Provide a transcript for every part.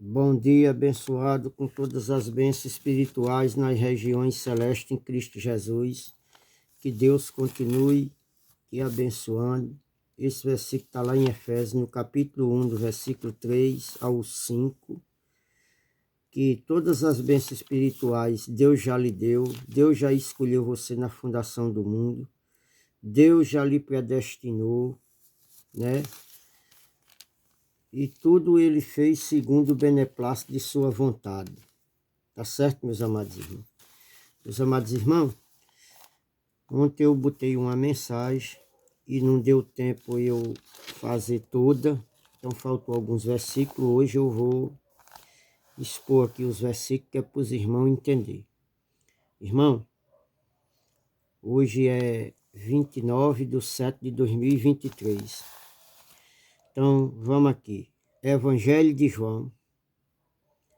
Bom dia, abençoado com todas as bênçãos espirituais nas regiões celestes em Cristo Jesus. Que Deus continue te abençoando. Esse versículo está lá em Efésios, no capítulo 1, do versículo 3 ao 5. Que todas as bênçãos espirituais Deus já lhe deu, Deus já escolheu você na fundação do mundo, Deus já lhe predestinou, né? E tudo ele fez segundo o beneplácito de sua vontade. Tá certo, meus amados irmãos? Meus amados irmãos, ontem eu botei uma mensagem e não deu tempo eu fazer toda, então faltou alguns versículos. Hoje eu vou expor aqui os versículos que é para os irmãos entenderem. Irmão, hoje é 29/7/2023. Então, vamos aqui. Evangelho de João,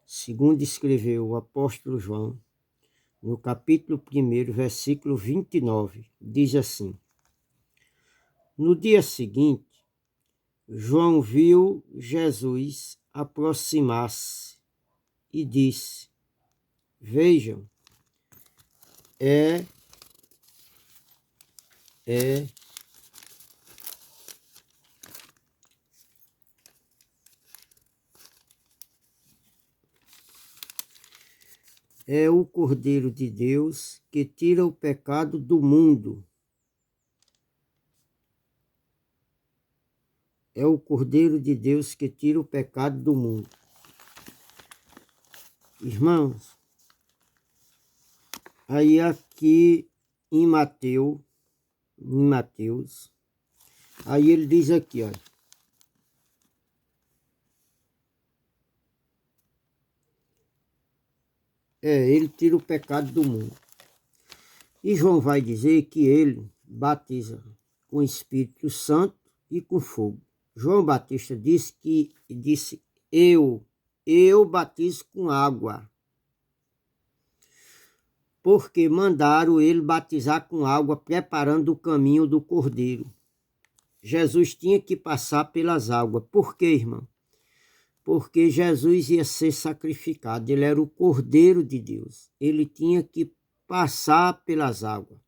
segundo escreveu o apóstolo João, no capítulo 1, versículo 29, diz assim: No dia seguinte, João viu Jesus aproximar-se e disse: Vejam, é o Cordeiro de Deus que tira o pecado do mundo. É o Cordeiro de Deus que tira o pecado do mundo. Irmãos, aí aqui em Mateus, aí ele diz aqui, olha. Ele tira o pecado do mundo. E João vai dizer que ele batiza com o Espírito Santo e com fogo. João Batista disse eu batizo com água. Porque mandaram ele batizar com água, preparando o caminho do Cordeiro. Jesus tinha que passar pelas águas. Por quê, irmão? Porque Jesus ia ser sacrificado, ele era o Cordeiro de Deus. Ele tinha que passar pelas águas.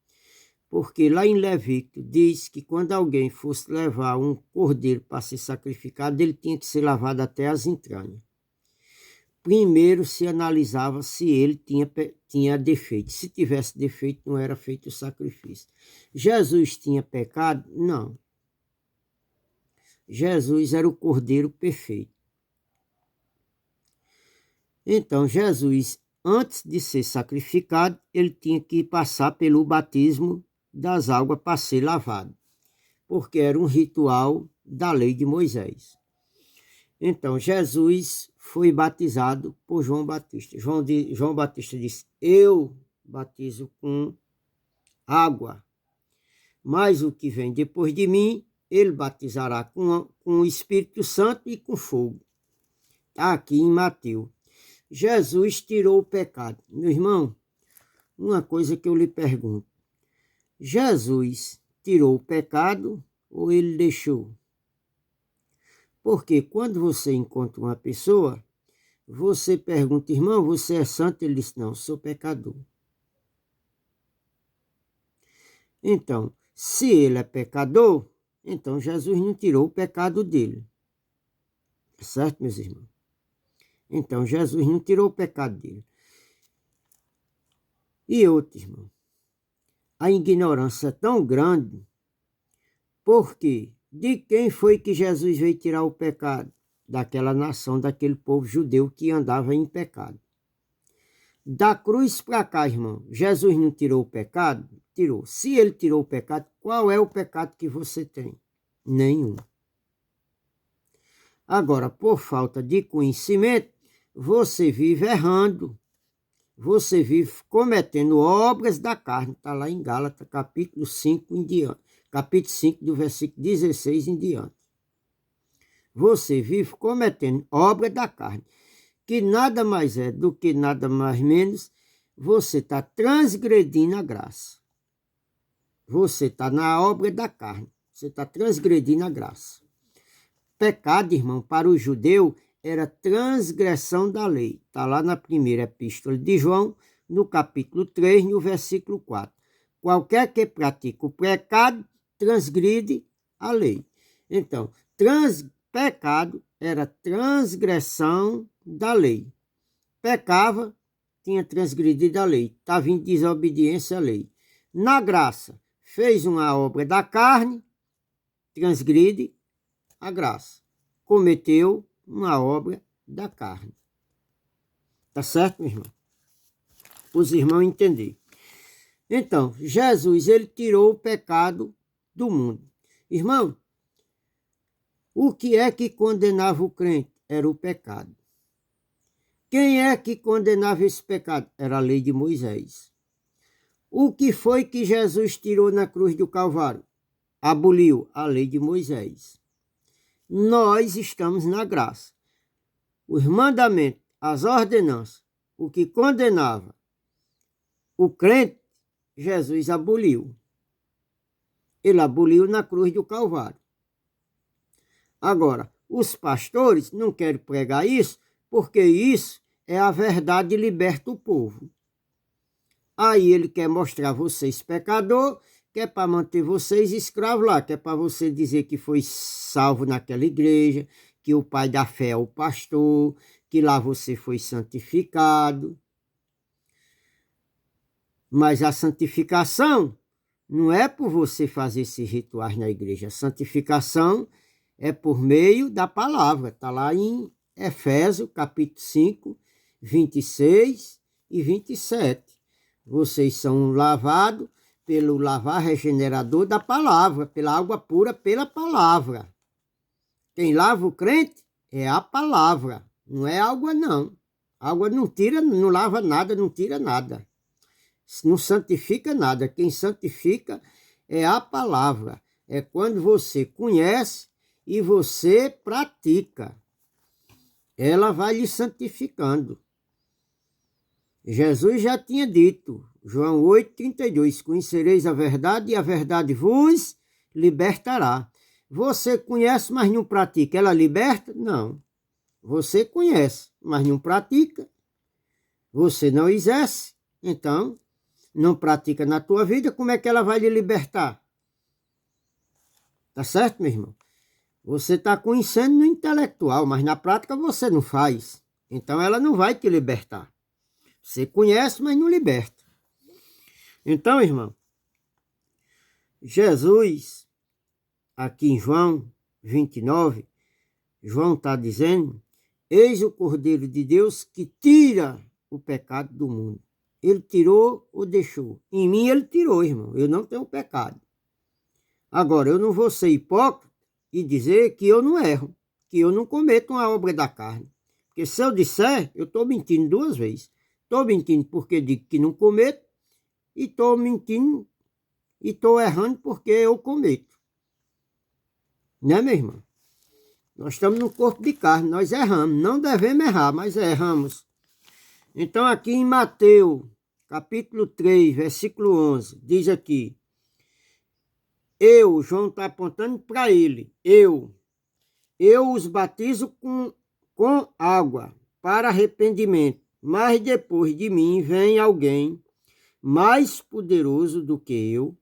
Porque lá em Levítico diz que quando alguém fosse levar um cordeiro para ser sacrificado, ele tinha que ser lavado até as entranhas. Primeiro se analisava se ele tinha defeito. Se tivesse defeito, não era feito o sacrifício. Jesus tinha pecado? Não. Jesus era o Cordeiro perfeito. Então, Jesus, antes de ser sacrificado, ele tinha que passar pelo batismo das águas para ser lavado, porque era um ritual da lei de Moisés. Então, Jesus foi batizado por João Batista. João Batista disse: Eu batizo com água, mas o que vem depois de mim, ele batizará com o Espírito Santo e com fogo. Está aqui em Mateus. Jesus tirou o pecado. Meu irmão, uma coisa que eu lhe pergunto: Jesus tirou o pecado ou ele deixou? Porque quando você encontra uma pessoa, você pergunta: irmão, você é santo? Ele diz: não, sou pecador. Então, se ele é pecador, então Jesus não tirou o pecado dele. Certo, meus irmãos? Então, Jesus não tirou o pecado dele. E outro, irmão, a ignorância é tão grande, porque de quem foi que Jesus veio tirar o pecado? Daquela nação, daquele povo judeu que andava em pecado. Da cruz para cá, irmão, Jesus não tirou o pecado? Tirou. Se ele tirou o pecado, qual é o pecado que você tem? Nenhum. Agora, por falta de conhecimento, você vive errando. Você vive cometendo obras da carne. Está lá em Gálatas, capítulo 5 em diante. Capítulo 5, do versículo 16 em diante. Você vive cometendo obra da carne, que nada mais é do que nada mais menos, você está transgredindo a graça. Você está na obra da carne. Você está transgredindo a graça. Pecado, irmão, para o judeu era transgressão da lei. Está lá na primeira epístola de João, no capítulo 3, no versículo 4. Qualquer que pratica o pecado, transgride a lei. Então, pecado era transgressão da lei. Pecava, tinha transgredido a lei, estava em desobediência à lei. Na graça, fez uma obra da carne, transgride a graça. Cometeu uma obra da carne. Tá certo, meu irmão? Os irmãos entenderem. Então, Jesus, ele tirou o pecado do mundo. Irmão, o que é que condenava o crente? Era o pecado. Quem é que condenava esse pecado? Era a lei de Moisés. O que foi que Jesus tirou na cruz do Calvário? Aboliu a lei de Moisés. Nós estamos na graça. Os mandamentos, as ordenanças, o que condenava o crente, Jesus aboliu. Ele aboliu na cruz do Calvário. Agora, os pastores não querem pregar isso, porque isso é a verdade e liberta o povo. Aí ele quer mostrar vocês pecador, que é para manter vocês escravos lá, que é para você dizer que foi salvo naquela igreja, que o pai da fé é o pastor, que lá você foi santificado. Mas a santificação não é por você fazer esses rituais na igreja. A santificação é por meio da palavra. Está lá em Efésios, capítulo 5, 26 e 27. Vocês são lavados pelo lavar regenerador da palavra, pela água pura, pela palavra. Quem lava o crente é a palavra, não é água não. Água não tira, não lava nada, não tira nada. Não santifica nada. Quem santifica é a palavra. É quando você conhece e você pratica. Ela vai lhe santificando. Jesus já tinha dito, João 8,32, conhecereis a verdade e a verdade vos libertará. Você conhece, mas não pratica. Ela liberta? Não. Você conhece, mas não pratica. Você não exerce, então não pratica na tua vida, como é que ela vai lhe libertar? Tá certo, meu irmão? Você está conhecendo no intelectual, mas na prática você não faz. Então ela não vai te libertar. Você conhece, mas não liberta. Então, irmão, Jesus, aqui em João 29, João está dizendo, eis o Cordeiro de Deus que tira o pecado do mundo. Ele tirou ou deixou? Em mim ele tirou, irmão. Eu não tenho pecado. Agora, eu não vou ser hipócrita e dizer que eu não erro, que eu não cometo uma obra da carne. Porque se eu disser, eu estou mentindo duas vezes. Estou mentindo porque digo que não cometo e estou mentindo e estou errando porque eu cometo. Né, meu irmão? Nós estamos no corpo de carne, nós erramos. Não devemos errar, mas erramos. Então aqui em Mateus, capítulo 3, versículo 11, diz aqui, João está apontando para ele, eu os batizo com água para arrependimento, mas depois de mim vem alguém mais poderoso do que eu,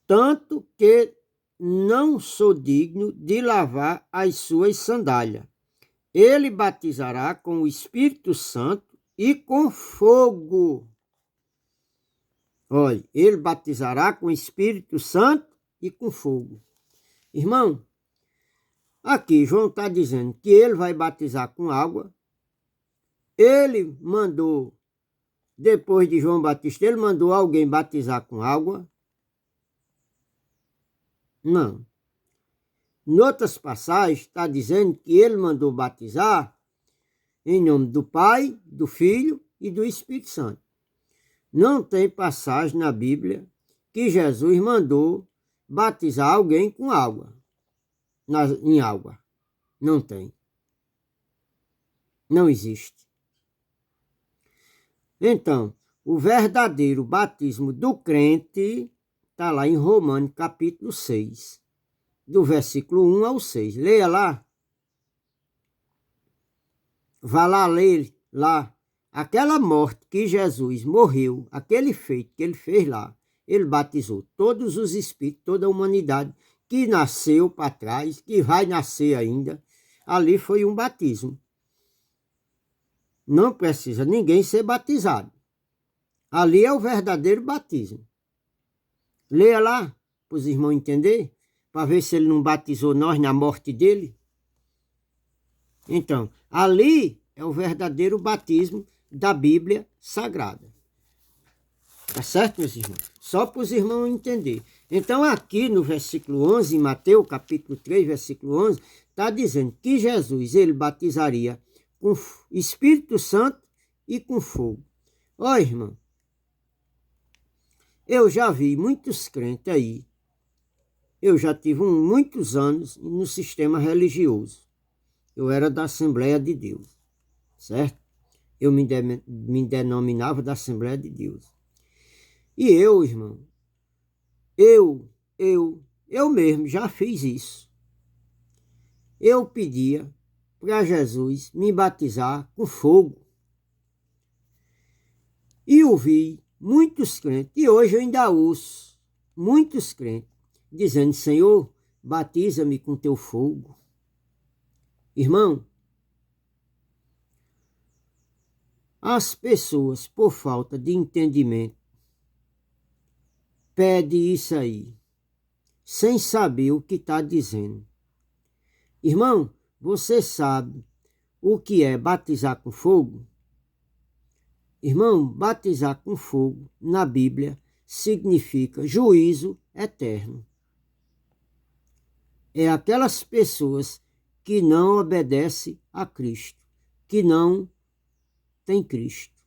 tanto que não sou digno de lavar as suas sandálias. Ele batizará com o Espírito Santo e com fogo. Olha, ele batizará com o Espírito Santo e com fogo. Irmão, aqui João está dizendo que ele vai batizar com água. Ele mandou, depois de João Batista, ele mandou alguém batizar com água? Não. Em outras passagens, está dizendo que ele mandou batizar em nome do Pai, do Filho e do Espírito Santo. Não tem passagem na Bíblia que Jesus mandou batizar alguém com água, em água. Não tem. Não existe. Então, o verdadeiro batismo do crente está lá em Romanos capítulo 6. Do versículo 1 ao 6. Leia lá. vá lá ler lá aquela morte que Jesus morreu, aquele feito que ele fez lá. Ele batizou todos os espíritos, toda a humanidade que nasceu para trás, que vai nascer ainda. Ali foi um batismo. Não precisa ninguém ser batizado. Ali é o verdadeiro batismo. Leia lá, para os irmãos entenderem, para ver se ele não batizou nós na morte dele. Então, ali é o verdadeiro batismo da Bíblia Sagrada. Tá certo, meus irmãos? Só para os irmãos entenderem. Então, aqui no versículo 11, em Mateus, capítulo 3, versículo 11, está dizendo que Jesus, ele batizaria com Espírito Santo e com fogo. Ó, irmão, eu já vi muitos crentes aí. Eu já tive muitos anos no sistema religioso. Eu era da Assembleia de Deus, certo? Eu me denominava da Assembleia de Deus. E eu, irmão, eu mesmo já fiz isso. Eu pedia para Jesus me batizar com fogo. E ouvi muitos crentes, e hoje eu ainda ouço muitos crentes, dizendo, Senhor, batiza-me com teu fogo. Irmão, as pessoas, por falta de entendimento, pedem isso aí, sem saber o que está dizendo. Irmão, você sabe o que é batizar com fogo? Irmão, batizar com fogo, na Bíblia, significa juízo eterno. É aquelas pessoas que não obedecem a Cristo, que não têm Cristo.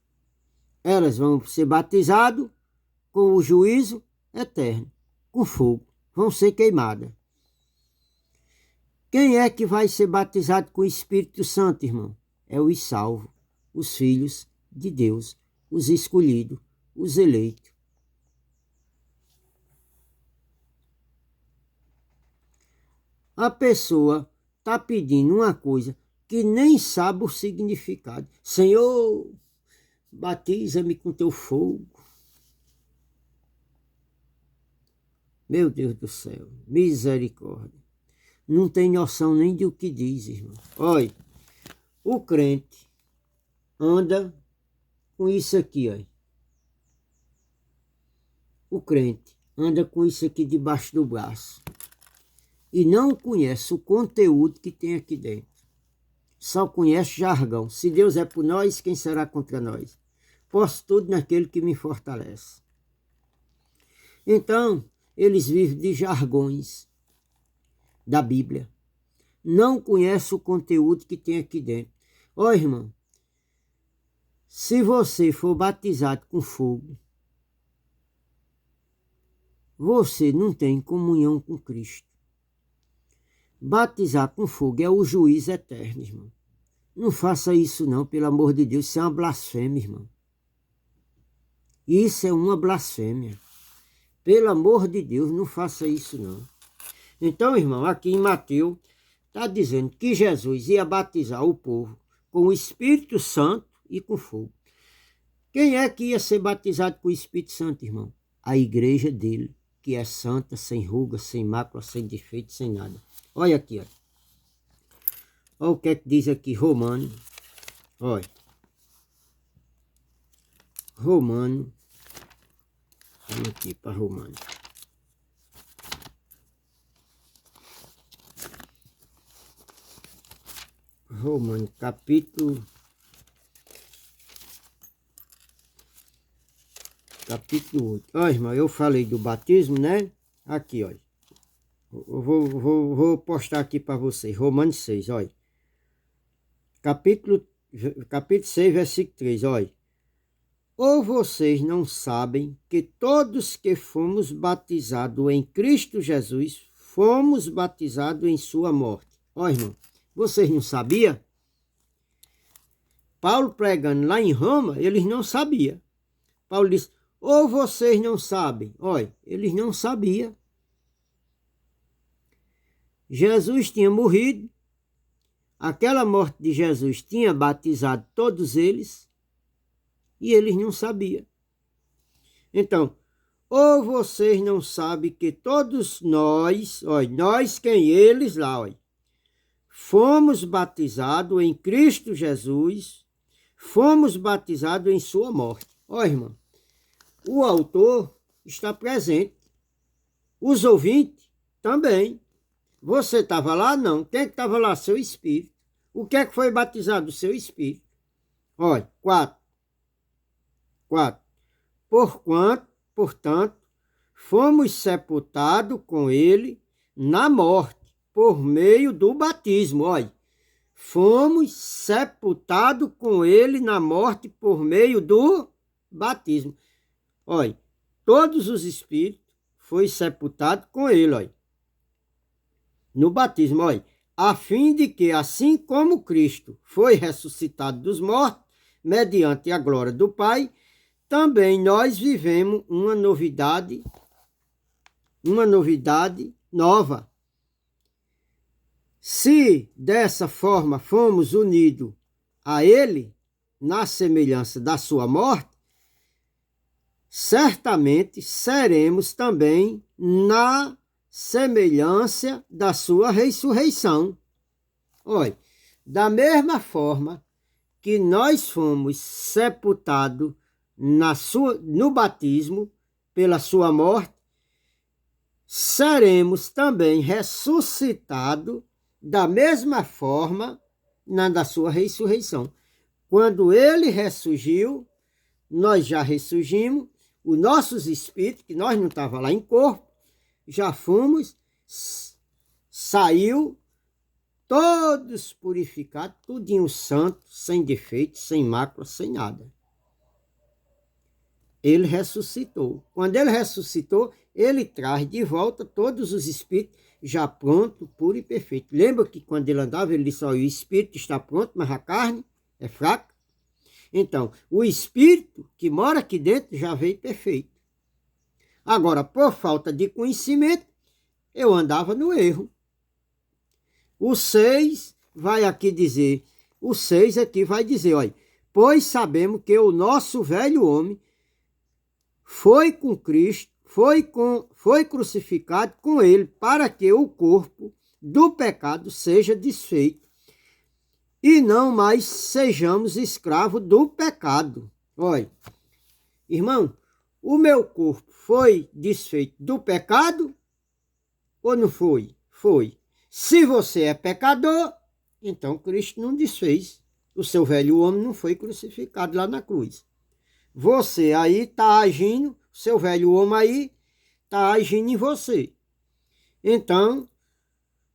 Elas vão ser batizadas com o juízo eterno, com fogo, vão ser queimadas. Quem é que vai ser batizado com o Espírito Santo, irmão? É os salvos, os filhos de Deus, os escolhidos, os eleitos. A pessoa está pedindo uma coisa que nem sabe o significado. Senhor, batiza-me com teu fogo. Meu Deus do céu, misericórdia. Não tem noção nem do que diz, irmão. Olha, o crente anda com isso aqui, olha. O crente anda com isso aqui debaixo do braço. E não conhece o conteúdo que tem aqui dentro. Só conhece jargão. Se Deus é por nós, quem será contra nós? Posso tudo naquele que me fortalece. Então, eles vivem de jargões da Bíblia. Não conhece o conteúdo que tem aqui dentro. Ó, irmão, se você for batizado com fogo, você não tem comunhão com Cristo. Batizar com fogo é o juízo eterno, irmão. Não faça isso não, pelo amor de Deus. Isso é uma blasfêmia, irmão. Isso é uma blasfêmia. Pelo amor de Deus, não faça isso não. Então, irmão, aqui em Mateus, está dizendo que Jesus ia batizar o povo com o Espírito Santo e com fogo. Quem é que ia ser batizado com o Espírito Santo, irmão? A igreja dele, que é santa, sem ruga, sem mácula, sem defeito, sem nada. Olha aqui, olha. Olha o que é que diz aqui, Romano. Olha. Romano. Vamos aqui para Romano. Romano, capítulo 8. Olha, irmão, eu falei do batismo, né? Aqui, olha. Eu vou postar aqui para vocês. Romanos 6, olha. Capítulo 6, versículo 3, olha. Ou vocês não sabem que todos que fomos batizados em Cristo Jesus, fomos batizados em sua morte. Olha, irmão, vocês não sabiam? Paulo pregando lá em Roma, eles não sabiam. Paulo disse, ou vocês não sabem? Olha, eles não sabiam. Jesus tinha morrido, aquela morte de Jesus tinha batizado todos eles e eles não sabiam. Então, ou vocês não sabem que todos nós, olha, nós quem eles lá, olha, fomos batizados em Cristo Jesus, fomos batizados em sua morte. Olha, irmão, o autor está presente, os ouvintes também. Você estava lá? Não. Quem é que estava lá? Seu espírito. O que é que foi batizado? O seu espírito. Olha, 4. Portanto, fomos sepultados com ele na morte, por meio do batismo. Olha, fomos sepultados com ele na morte por meio do batismo. Olha, todos os espíritos foi sepultado com ele, olha, no batismo, olha, a fim de que, assim como Cristo foi ressuscitado dos mortos, mediante a glória do Pai, também nós vivemos uma novidade nova. Se dessa forma fomos unidos a Ele, na semelhança da sua morte, certamente seremos também na semelhança da sua ressurreição. Olha, da mesma forma que nós fomos sepultados no batismo pela sua morte, seremos também ressuscitados da mesma forma da sua ressurreição. Quando ele ressurgiu, nós já ressurgimos, os nossos espíritos, que nós não estávamos lá em corpo, já fomos, saiu, todos purificados, tudinho santo, sem defeito, sem mácula, sem nada. Ele ressuscitou. Quando ele ressuscitou, ele traz de volta todos os espíritos já pronto, puro e perfeito. Lembra que quando ele andava, ele disse, o espírito está pronto, mas a carne é fraca? Então, o espírito que mora aqui dentro já veio perfeito. Agora, por falta de conhecimento, eu andava no erro. O 6 vai aqui dizer, o 6 aqui vai dizer, olha, pois sabemos que o nosso velho homem foi com Cristo, foi crucificado com ele, para que o corpo do pecado seja desfeito e não mais sejamos escravos do pecado. Olha, irmão, o meu corpo foi desfeito do pecado ou não foi? Foi. Se você é pecador, então Cristo não desfez. O seu velho homem não foi crucificado lá na cruz. Você aí está agindo, seu velho homem aí está agindo em você. Então,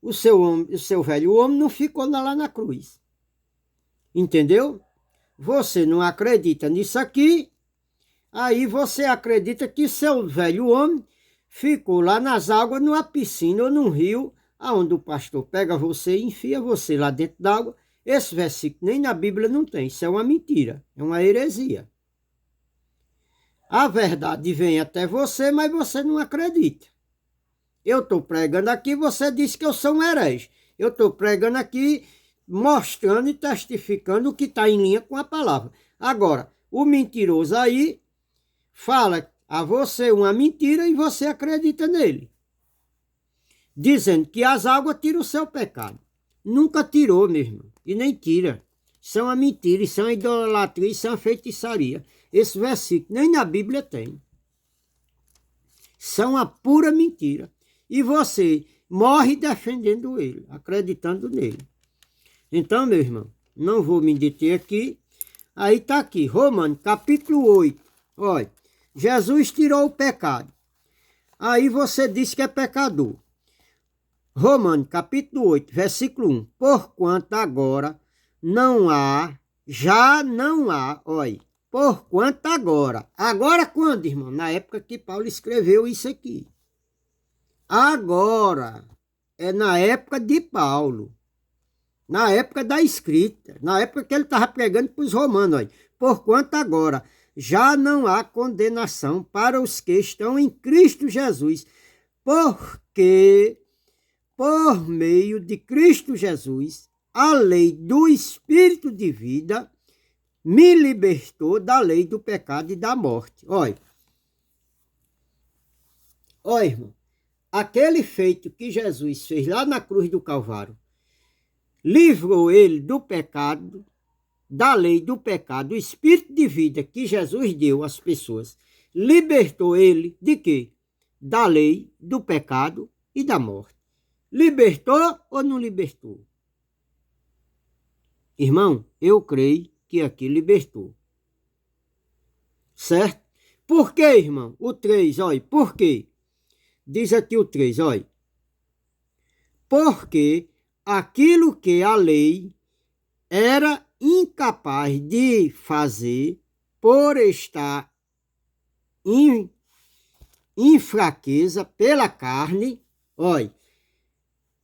o seu velho homem não ficou lá na cruz. Entendeu? Você não acredita nisso aqui, aí você acredita que seu velho homem ficou lá nas águas, numa piscina ou num rio, aonde o pastor pega você e enfia você lá dentro d'água. Esse versículo nem na Bíblia não tem, isso é uma mentira, é uma heresia. A verdade vem até você, mas você não acredita. Eu estou pregando aqui, você diz que eu sou um herege. Eu estou pregando aqui, mostrando e testificando o que está em linha com a palavra. Agora, o mentiroso aí fala a você uma mentira e você acredita nele. Dizendo que as águas tiram o seu pecado. Nunca tirou, meu irmão. E nem tira. Isso é uma mentira, isso é uma idolatria, isso é uma feitiçaria. Esse versículo nem na Bíblia tem. Isso é uma pura mentira. E você morre defendendo ele, acreditando nele. Então, meu irmão, não vou me deter aqui. Aí está aqui, Romanos, capítulo 8. Olha, Jesus tirou o pecado. Aí você diz que é pecador. Romanos, capítulo 8, versículo 1. Porquanto agora já não há, olha, porquanto agora. Agora quando, irmão? Na época que Paulo escreveu isso aqui. Agora, é na época de Paulo. Na época da escrita, na época que ele estava pregando para os romanos, olha. Porquanto agora já não há condenação para os que estão em Cristo Jesus, porque por meio de Cristo Jesus, a lei do Espírito de vida me libertou da lei do pecado e da morte. Olha, irmão, aquele feito que Jesus fez lá na cruz do Calvário, livrou ele do pecado, da lei do pecado, o Espírito de vida que Jesus deu às pessoas, libertou ele de quê? Da lei do pecado e da morte. Libertou ou não libertou? Irmão, eu creio que aqui libertou. Certo? Por quê, irmão? O 3, olha, por quê? Diz aqui o 3, olha. Porque aquilo que a lei era incapaz de fazer por estar em fraqueza pela carne, olha,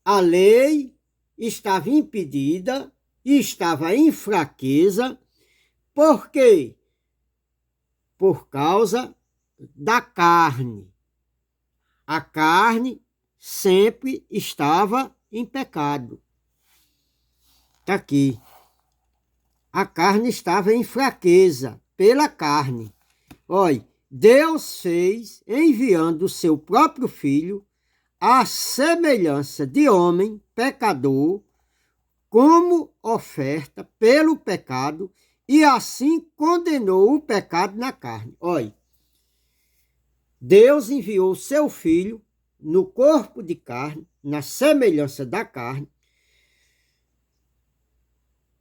a lei estava impedida e estava em fraqueza, por quê? Por causa da carne. A carne sempre estava em pecado. Está aqui. A carne estava em fraqueza pela carne. Olha, Deus fez enviando o seu próprio filho à semelhança de homem pecador, como oferta pelo pecado, e assim condenou o pecado na carne. Olha, Deus enviou o seu filho no corpo de carne, na semelhança da carne,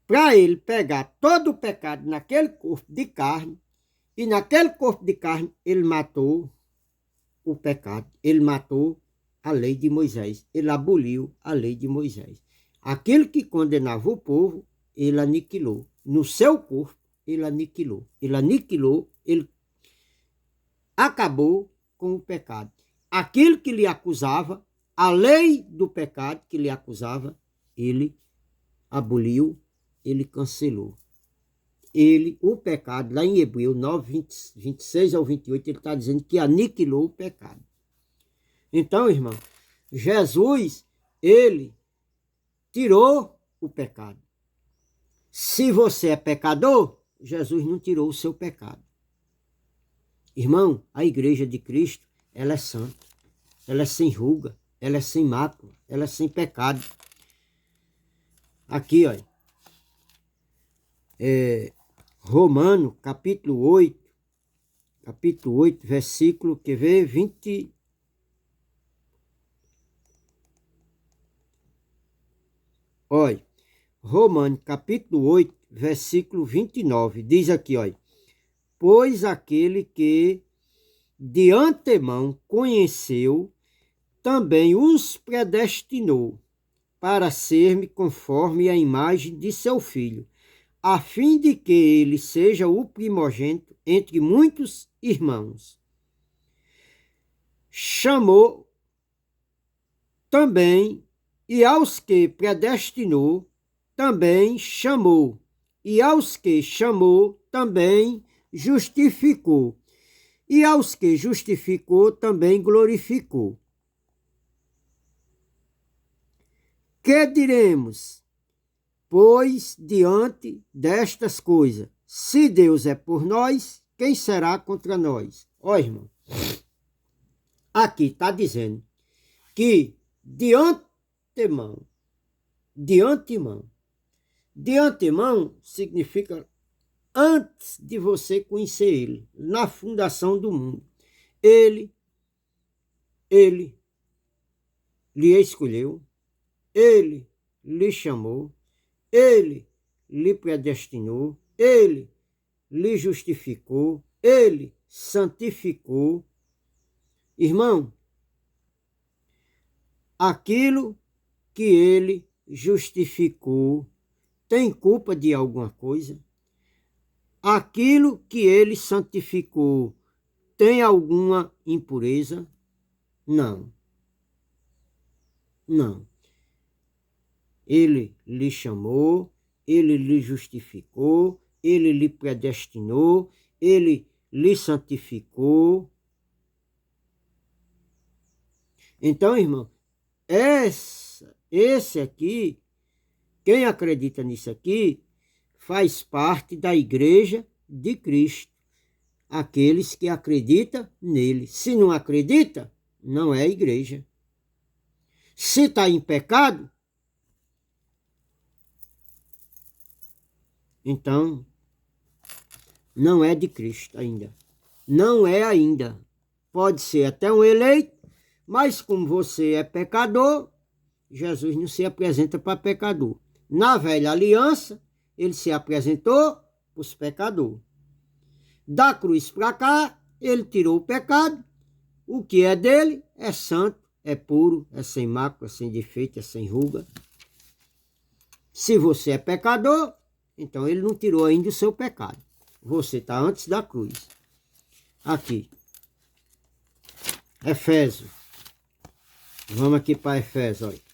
para ele pegar todo o pecado naquele corpo de carne, e naquele corpo de carne ele matou o pecado, ele matou a lei de Moisés, ele aboliu a lei de Moisés. Aquilo que condenava o povo, ele aniquilou. No seu corpo, ele aniquilou. Ele acabou com o pecado. Aquilo que lhe acusava, a lei do pecado que lhe acusava, ele aboliu, ele cancelou. O pecado, lá em Hebreu 9, 26 ao 28, ele está dizendo que aniquilou o pecado. Então, irmão, Jesus, ele tirou o pecado. Se você é pecador, Jesus não tirou o seu pecado. Irmão, a igreja de Cristo, ela é santa, ela é sem ruga, ela é sem mácula, ela é sem pecado. Aqui, olha, Romano, capítulo 8, versículo, quer ver, 20... Olha, Romano, capítulo 8, versículo 29, diz aqui, olha, pois aquele que de antemão conheceu, também os predestinou para ser-me conforme a imagem de seu filho, a fim de que ele seja o primogênito entre muitos irmãos. Chamou também, e aos que predestinou, também chamou, e aos que chamou, também justificou, e aos que justificou, também glorificou. Que diremos, pois, diante destas coisas? Se Deus é por nós, quem será contra nós? Ó, irmão, aqui está dizendo que de antemão significa antes de você conhecer ele, na fundação do mundo. Ele lhe escolheu, ele lhe chamou, ele lhe predestinou, ele lhe justificou, ele santificou. Irmão, aquilo que ele justificou tem culpa de alguma coisa? Aquilo que ele santificou tem alguma impureza? Não. Não. Ele lhe chamou, ele lhe justificou, ele lhe predestinou, ele lhe santificou. Então, irmão, esse aqui Quem acredita nisso aqui faz parte da igreja de Cristo. Aqueles que acreditam nele. Se não acredita, não é igreja. Se está em pecado, então não é de Cristo ainda. Não é ainda. Pode ser até um eleito, mas como você é pecador, Jesus não se apresenta para pecador. Na velha aliança, ele se apresentou para os pecadores. Da cruz para cá, ele tirou o pecado. O que é dele é santo, é puro, é sem mácula, sem defeito, é sem ruga. Se você é pecador, então ele não tirou ainda o seu pecado. Você está antes da cruz. Aqui. Efésios. Vamos aqui para Efésios, olha.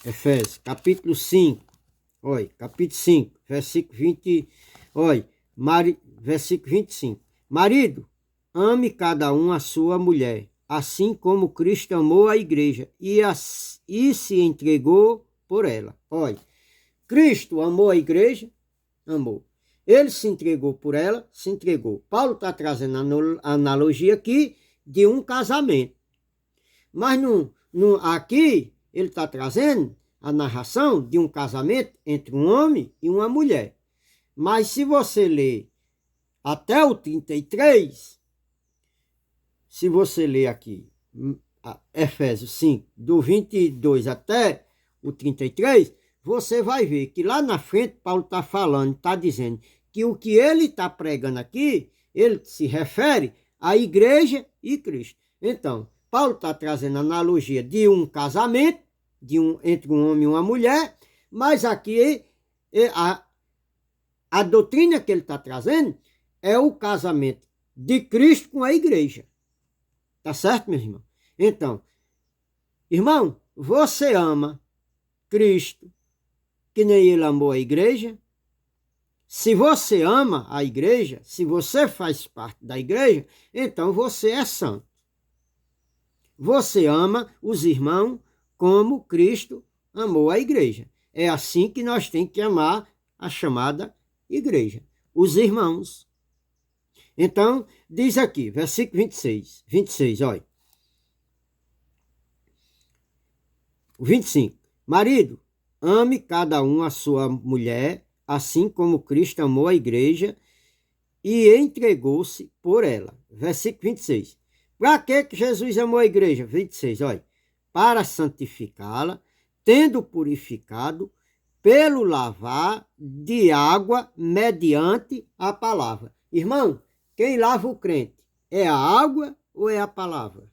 Efésios, capítulo 5. Olha, capítulo 5, versículo 20. Olha, versículo 25. Marido, ame cada um a sua mulher, assim como Cristo amou a igreja e se entregou por ela. Olha, Cristo amou a igreja, amou. Ele se entregou por ela, se entregou. Paulo está trazendo a analogia aqui de um casamento. Mas aqui ele está trazendo a narração de um casamento entre um homem e uma mulher. Mas se você ler até o 33, se você ler aqui Efésios 5, do 22 até o 33, você vai ver que lá na frente Paulo está falando, está dizendo que o que ele está pregando aqui, ele se refere à igreja e Cristo. Então, Paulo está trazendo a analogia de um casamento, entre um homem e uma mulher, mas aqui a doutrina que ele está trazendo é o casamento de Cristo com a igreja. Tá certo, meu irmão? Então, irmão, você ama Cristo que nem ele amou a igreja? Se você ama a igreja, se você faz parte da igreja, então você é santo. Você ama os irmãos como Cristo amou a igreja. É assim que nós temos que amar a chamada igreja, os irmãos. Então, diz aqui, versículo 26, olha. 25. Marido, ame cada um a sua mulher, assim como Cristo amou a igreja e entregou-se por ela. Versículo 26. Para que Jesus amou a igreja? 26, olha. Para santificá-la, tendo purificado pelo lavar de água mediante a palavra. Irmão, quem lava o crente é a água ou é a palavra?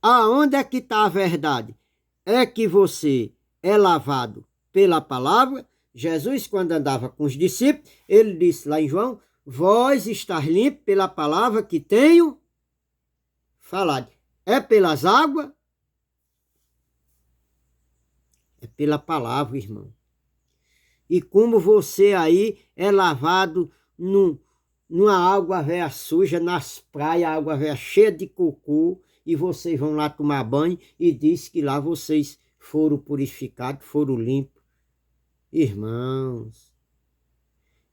Aonde é que está a verdade? É que você é lavado pela palavra. Jesus, quando andava com os discípulos, ele disse lá em João, vós estáis limpos pela palavra que tenho falado. É pelas águas? É pela palavra, irmão. E como você aí é lavado numa água velha suja, nas praias, água velha cheia de cocô, e vocês vão lá tomar banho e diz que lá vocês foram purificados, foram limpos.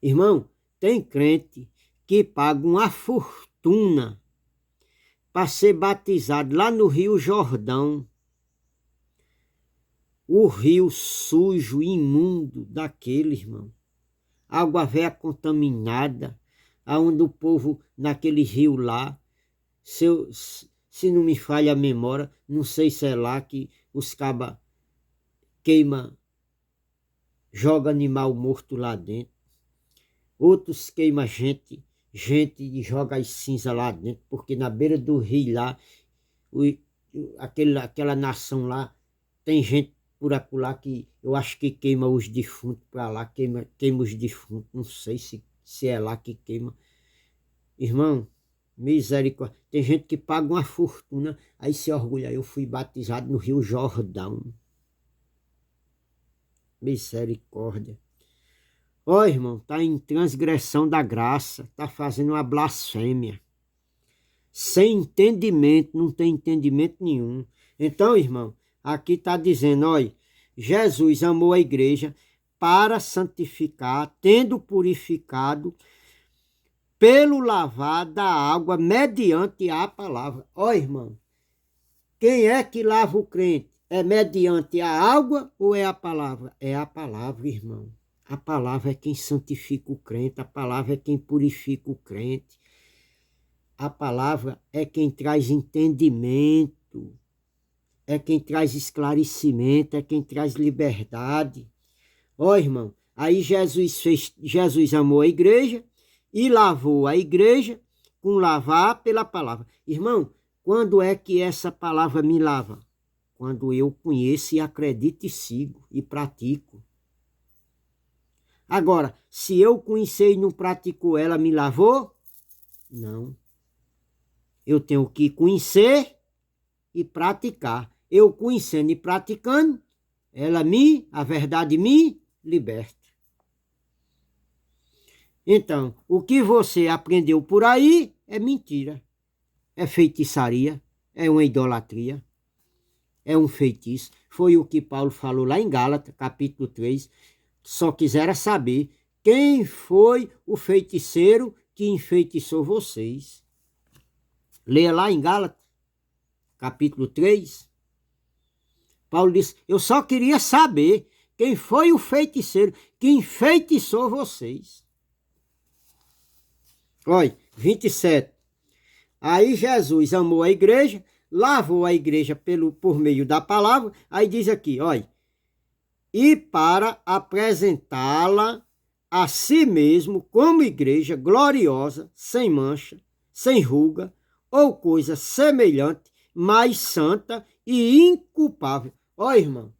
Irmão, tem crente que paga uma fortuna para ser batizado lá no Rio Jordão. O rio sujo, imundo daquele, irmão. Água velha contaminada, aonde o povo, naquele rio lá, se não me falha a memória, não sei se é lá que os cabas queimam, joga animal morto lá dentro. Outros queimam gente e joga as cinzas lá dentro, porque na beira do rio lá, aquela nação lá, tem gente por acolá que eu acho que queima os defuntos para lá, queima os defuntos, não sei se é lá que queima. Irmão, misericórdia, tem gente que paga uma fortuna, aí se orgulha, eu fui batizado no Rio Jordão. Misericórdia. Ó, irmão, tá em transgressão da graça, tá fazendo uma blasfêmia. sem entendimento, não tem entendimento nenhum. Então, irmão, aqui está dizendo, olha, Jesus amou a igreja para santificar, tendo purificado pelo lavar da água mediante a palavra. Ó, irmão, quem é que lava o crente? É mediante a água ou é a palavra? É a palavra, irmão. A palavra é quem santifica o crente, a palavra é quem purifica o crente. A palavra é quem traz entendimento, é quem traz esclarecimento, é quem traz liberdade. Ó, irmão, aí Jesus amou a igreja e lavou a igreja com lavar pela palavra. Irmão, quando é que essa palavra me lava? Quando eu conheço e acredito e sigo e pratico. Agora, se eu conhecer e não pratico, ela me lavou? Não. Eu tenho que conhecer e praticar. Eu conhecendo e praticando, a verdade me liberta. Então, o que você aprendeu por aí é mentira. É feitiçaria, é uma idolatria, é um feitiço. Foi o que Paulo falou lá em Gálatas, capítulo 3. Só quisera saber quem foi o feiticeiro que enfeitiçou vocês. Leia lá em Gálatas, capítulo 3. Paulo disse, eu só queria saber quem foi o feiticeiro que enfeitiçou vocês. Olha, 27. Aí Jesus amou a igreja, lavou a igreja por meio da palavra. Aí diz aqui, olha, e para apresentá-la a si mesmo como igreja gloriosa, sem mancha, sem ruga, ou coisa semelhante, mais santa e inculpável. Ó, irmão,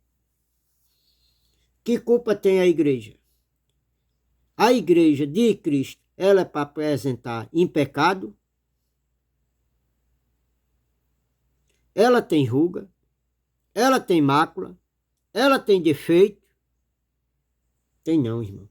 que culpa tem a igreja? A igreja de Cristo, ela é para apresentar em pecado? Ela tem ruga? Ela tem mácula? Ela tem defeito? Tem não, irmão.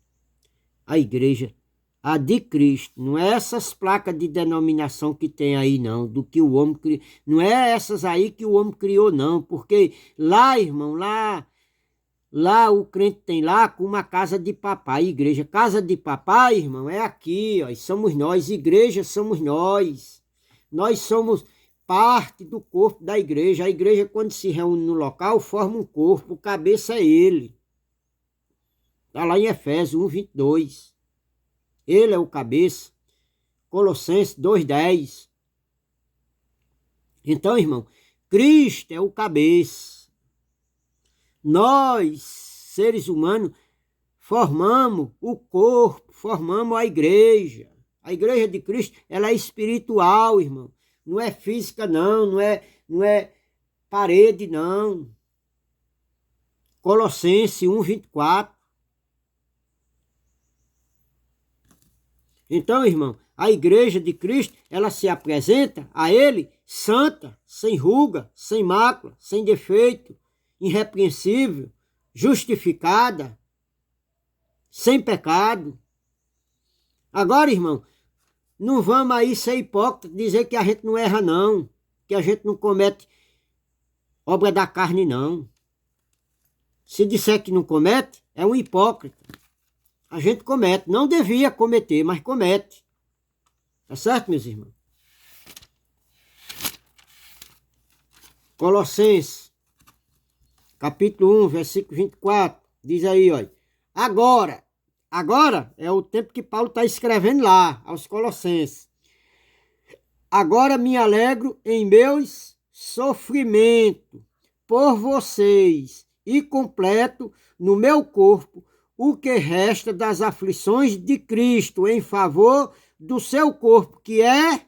A igreja, a de Cristo, não é essas placas de denominação que tem aí, não, do que o homem criou. Não é essas aí que o homem criou, não, porque lá, irmão, lá o crente tem lá com uma casa de papai, igreja. Casa de papai, irmão, é aqui, ó, somos nós, igreja somos nós. Nós somos parte do corpo da igreja. A igreja, quando se reúne no local, forma um corpo, o cabeça é ele. Está lá em Efésios 1:22. Ele é o cabeça. Colossenses 2:10. Então, irmão, Cristo é o cabeça. Nós, seres humanos, formamos o corpo, formamos a igreja. A igreja de Cristo, ela é espiritual, irmão. Não é física, não é parede, não. Colossenses 1:24. Então, irmão, a igreja de Cristo, ela se apresenta a ele santa, sem ruga, sem mácula, sem defeito, irrepreensível, justificada, sem pecado. Agora, irmão, não vamos aí ser hipócrita, dizer que a gente não erra, não, que a gente não comete obra da carne, não. Se disser que não comete, é um hipócrita. A gente comete, não devia cometer, mas comete. Tá certo, meus irmãos? Colossenses, capítulo 1, versículo 24, diz aí, olha. Agora é o tempo que Paulo está escrevendo lá, aos Colossenses. Agora me alegro em meus sofrimentos por vocês e completo no meu corpo o que resta das aflições de Cristo em favor do seu corpo, que é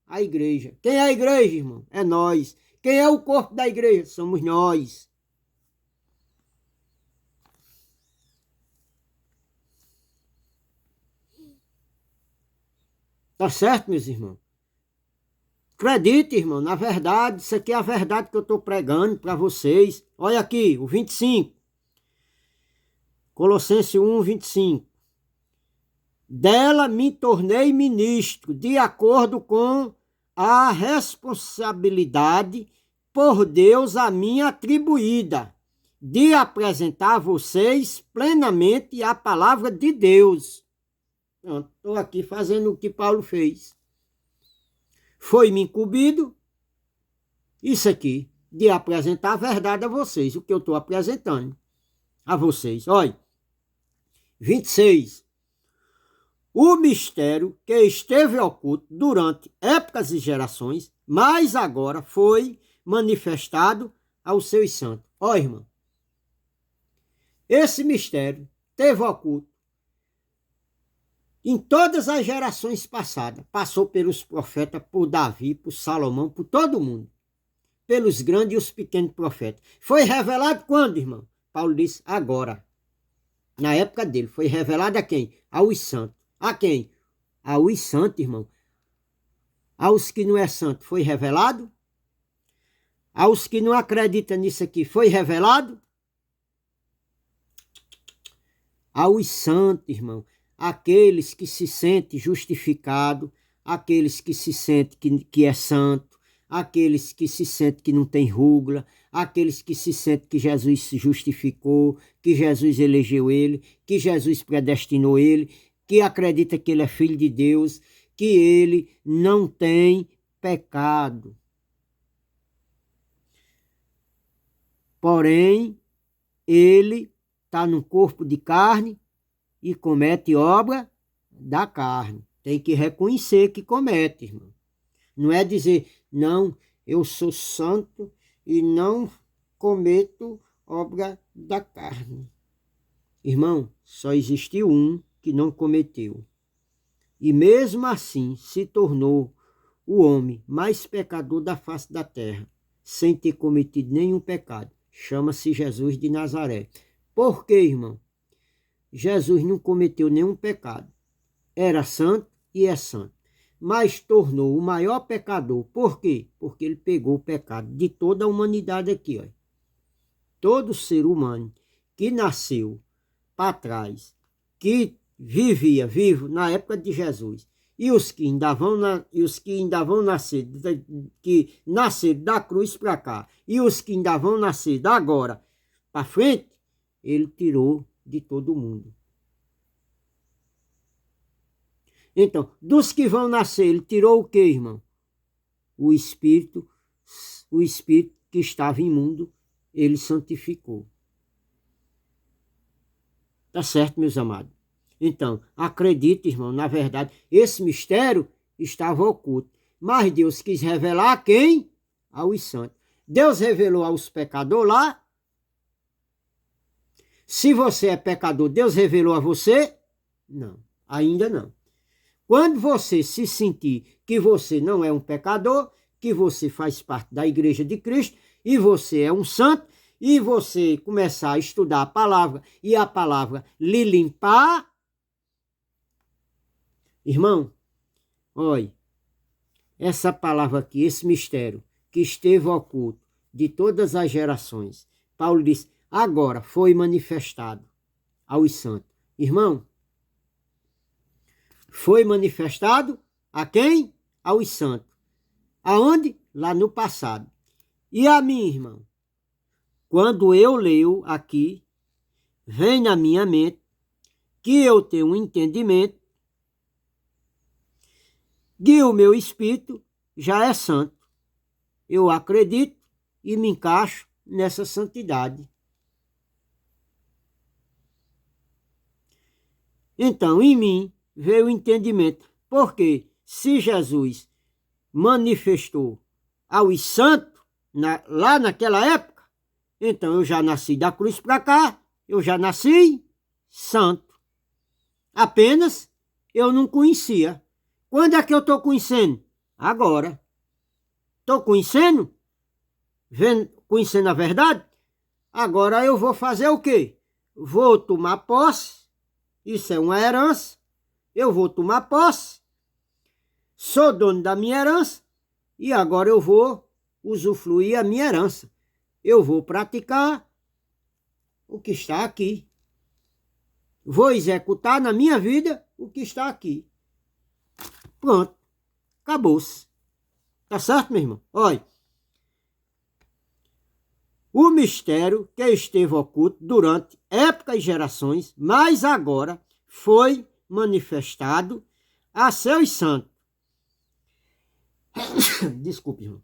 a igreja. Quem é a igreja, irmão? É nós. Quem é o corpo da igreja? Somos nós. Tá certo, meus irmãos? Acredite, irmão, na verdade, isso aqui é a verdade que eu estou pregando para vocês. Olha aqui, o 25. Colossenses 1:25. Dela me tornei ministro, de acordo com a responsabilidade por Deus a mim atribuída de apresentar a vocês plenamente a palavra de Deus. Estou aqui fazendo o que Paulo fez. Foi-me incumbido isso aqui, de apresentar a verdade a vocês, o que eu estou apresentando a vocês. Olha, 26. O mistério que esteve oculto durante épocas e gerações, mas agora foi manifestado aos seus santos. Ó, irmão, esse mistério esteve oculto em todas as gerações passadas. Passou pelos profetas, por Davi, por Salomão, por todo mundo. Pelos grandes e os pequenos profetas. Foi revelado quando, irmão? Paulo disse, agora. Na época dele. Foi revelado a quem? Aos santos. A quem? Aos santos, irmão. Aos que não é santo, foi revelado? Aos que não acreditam nisso aqui, foi revelado? Aos santos, irmão. Aqueles que se sentem justificados, aqueles que se sentem que é santo, aqueles que se sentem que não tem rúgula, aqueles que se sentem que Jesus se justificou, que Jesus elegeu ele, que Jesus predestinou ele, que acredita que ele é filho de Deus, que ele não tem pecado. Porém, ele está no corpo de carne e comete obra da carne. Tem que reconhecer que comete, irmão. Não é dizer, não, eu sou santo e não cometo obra da carne. Irmão, só existiu um que não cometeu. E mesmo assim se tornou o homem mais pecador da face da terra, sem ter cometido nenhum pecado. Chama-se Jesus de Nazaré. Por quê, irmão? Jesus não cometeu nenhum pecado. Era santo e é santo. Mas tornou o maior pecador. Por quê? Porque ele pegou o pecado de toda a humanidade aqui. Ó. Todo ser humano que nasceu para trás, que vivia vivo na época de Jesus, e os que ainda vão nascer, que nasceram da cruz para cá, e os que ainda vão nascer da agora para frente, ele tirou de todo mundo. Então, dos que vão nascer, ele tirou o quê, irmão? O espírito que estava imundo, ele santificou. Tá certo, meus amados? Então, acredite, irmão, na verdade, esse mistério estava oculto. Mas Deus quis revelar a quem? Aos santos. Deus revelou aos pecadores lá. Se você é pecador, Deus revelou a você? Não, ainda não. Quando você se sentir que você não é um pecador, que você faz parte da Igreja de Cristo, e você é um santo, e você começar a estudar a palavra, e a palavra lhe limpar, irmão, olha, essa palavra aqui, esse mistério que esteve oculto de todas as gerações, Paulo diz, agora foi manifestado aos santos. Irmão, foi manifestado a quem? Aos santos. Aonde? Lá no passado. E a mim, irmão, quando eu leio aqui, vem na minha mente que eu tenho um entendimento que o meu espírito já é santo. Eu acredito e me encaixo nessa santidade. Então, em mim veio o entendimento. Porque se Jesus manifestou aos santos lá naquela época, então eu já nasci da cruz para cá, eu já nasci santo. Apenas eu não conhecia. Quando é que eu estou conhecendo? Agora. Estou conhecendo? Conhecendo a verdade? Agora eu vou fazer o quê? Vou tomar posse. Isso é uma herança. Eu vou tomar posse. Sou dono da minha herança. E agora eu vou usufruir a minha herança. Eu vou praticar o que está aqui. Vou executar na minha vida o que está aqui. Pronto. Acabou-se. Tá certo, meu irmão? Olha, o mistério que esteve oculto durante épocas e gerações, mas agora foi manifestado a seus santos. Desculpe, irmão.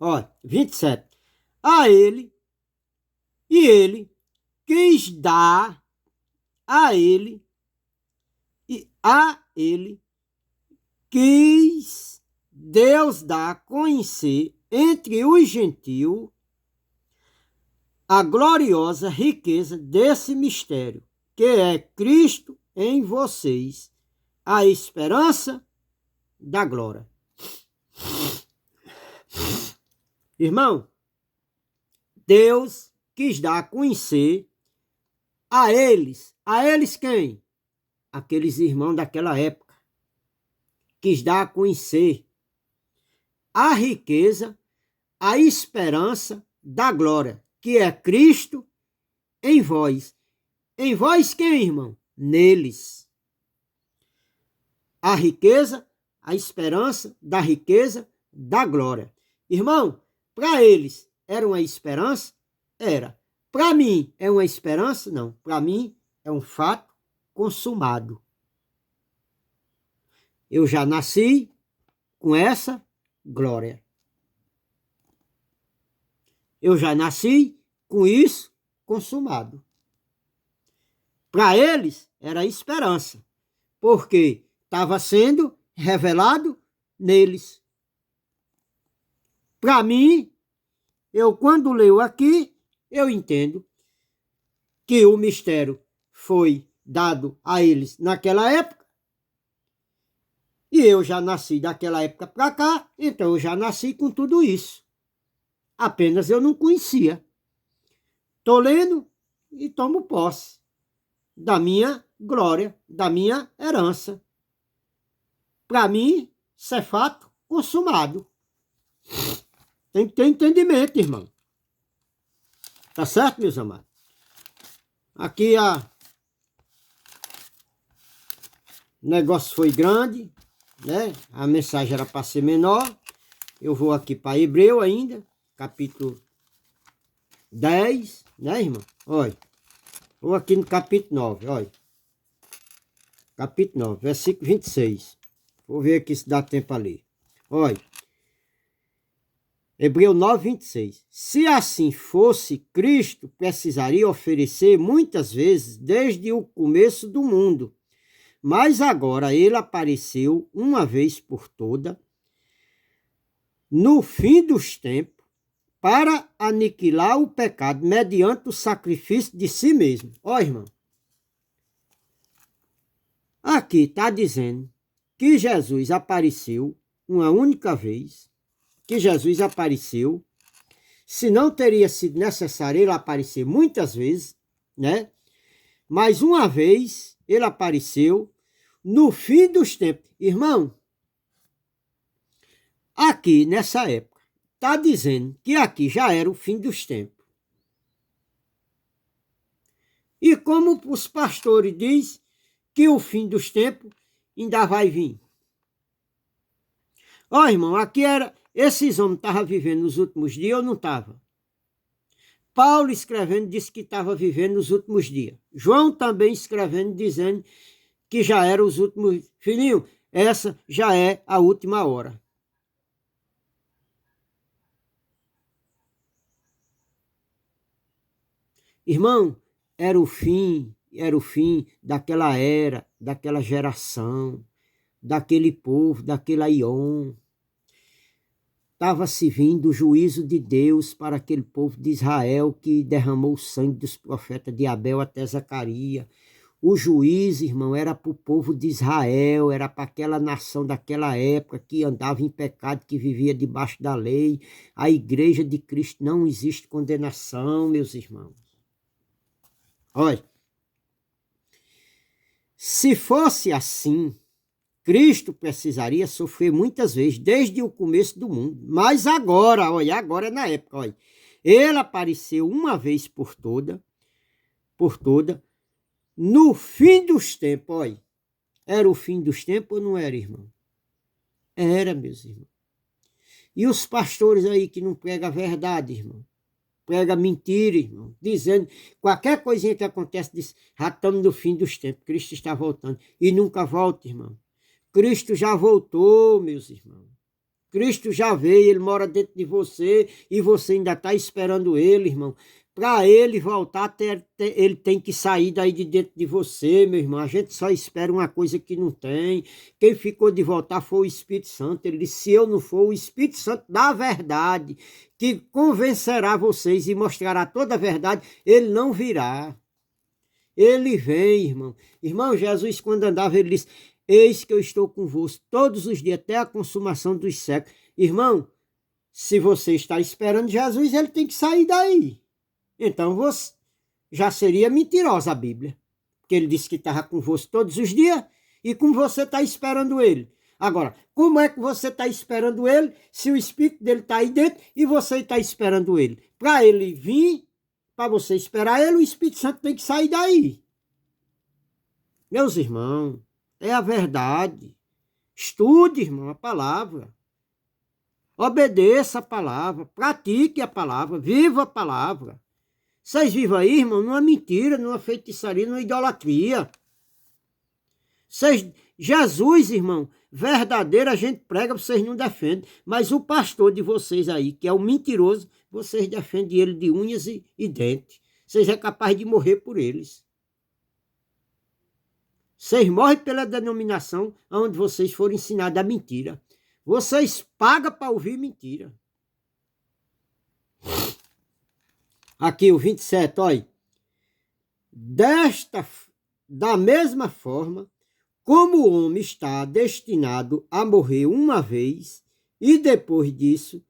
Olha, 27. A ele, e ele quis dar a ele, e a ele quis Deus dar a conhecer entre os gentios a gloriosa riqueza desse mistério, que é Cristo em vocês, a esperança da glória. Irmão, Deus quis dar a conhecer a eles quem? Aqueles irmãos daquela época. Quis dar a conhecer a riqueza, a esperança da glória, que é Cristo em vós. Em vós quem, irmão? Neles. A riqueza, a esperança da riqueza da glória. Irmão, para eles era uma esperança? Era. Para mim é uma esperança? Não. Para mim é um fato consumado. Eu já nasci com essa glória. Eu já nasci com isso consumado. Para eles era esperança, porque estava sendo revelado neles. Para mim, eu quando leio aqui, eu entendo que o mistério foi dado a eles naquela época, e eu já nasci daquela época para cá, então eu já nasci com tudo isso. Apenas eu não conhecia. Estou lendo e tomo posse da minha glória, da minha herança. Para mim, isso é fato consumado. Tem que ter entendimento, irmão. Tá certo, meus amados? Aqui o negócio foi grande, né? A mensagem era para ser menor. Eu vou aqui para Hebreu ainda, capítulo 10, né, irmão? Olha. Vou aqui no capítulo 9, olha. Capítulo 9, versículo 26. Vou ver aqui se dá tempo a ler. Olha. Hebreu 9, 26. Se assim fosse, Cristo precisaria oferecer muitas vezes desde o começo do mundo. Mas agora ele apareceu uma vez por toda, no fim dos tempos, para aniquilar o pecado mediante o sacrifício de si mesmo. Ó, irmão. Aqui está dizendo que Jesus apareceu uma única vez, que Jesus apareceu, se não teria sido necessário ele aparecer muitas vezes, né? Mas uma vez ele apareceu no fim dos tempos. Irmão, aqui nessa época, está dizendo que aqui já era o fim dos tempos. E como os pastores dizem que o fim dos tempos ainda vai vir. Ó, irmão, aqui era... Esses homens estavam vivendo nos últimos dias ou não estavam? Paulo escrevendo disse que estava vivendo nos últimos dias. João também escrevendo dizendo que já eram os últimos... Filhinho, essa já é a última hora. Irmão, era o fim daquela era, daquela geração, daquele povo, daquele aion. Estava se vindo o juízo de Deus para aquele povo de Israel que derramou o sangue dos profetas de Abel até Zacarias. O juízo, irmão, era para o povo de Israel, era para aquela nação daquela época que andava em pecado, que vivia debaixo da lei. A igreja de Cristo não existe condenação, meus irmãos. Olha, se fosse assim, Cristo precisaria sofrer muitas vezes, desde o começo do mundo. Mas agora, olha, agora é na época, olha. Ele apareceu uma vez por toda, no fim dos tempos, olha. Era o fim dos tempos ou não era, irmão? Era, meus irmãos. E os pastores aí que não pregam a verdade, irmão? Prega mentira, irmão, dizendo qualquer coisinha que acontece, diz, já estamos no fim dos tempos, Cristo está voltando. E nunca volta, irmão. Cristo já voltou, meus irmãos. Cristo já veio, ele mora dentro de você e você ainda está esperando ele, irmão. Para ele voltar, ele tem que sair daí de dentro de você, meu irmão. A gente só espera uma coisa que não tem. Quem ficou de voltar foi o Espírito Santo. Ele disse, se eu não for o Espírito Santo da verdade, que convencerá vocês e mostrará toda a verdade, ele não virá. Ele vem, irmão. Irmão, Jesus, quando andava, ele disse, eis que eu estou convosco todos os dias, até a consumação dos séculos. Irmão, se você está esperando Jesus, ele tem que sair daí. Então, você já seria mentirosa a Bíblia. Porque ele disse que estava convosco todos os dias e como você está esperando ele. Agora, como é que você está esperando ele se o Espírito dele está aí dentro e você está esperando ele? Para ele vir, para você esperar ele, o Espírito Santo tem que sair daí. Meus irmãos, é a verdade. Estude, irmão, a palavra. Obedeça a palavra, pratique a palavra, viva a palavra. Vocês vivem aí, irmão, numa mentira, numa feitiçaria, numa idolatria. Jesus, irmão, verdadeiro a gente prega, vocês não defendem. Mas o pastor de vocês aí, que é o mentiroso, vocês defendem ele de unhas e dentes. Vocês é capaz de morrer por eles. Vocês morrem pela denominação onde vocês foram ensinados a mentira. Vocês pagam para ouvir mentira. Aqui o 27, olha. Da mesma forma, como o homem está destinado a morrer uma vez e depois disso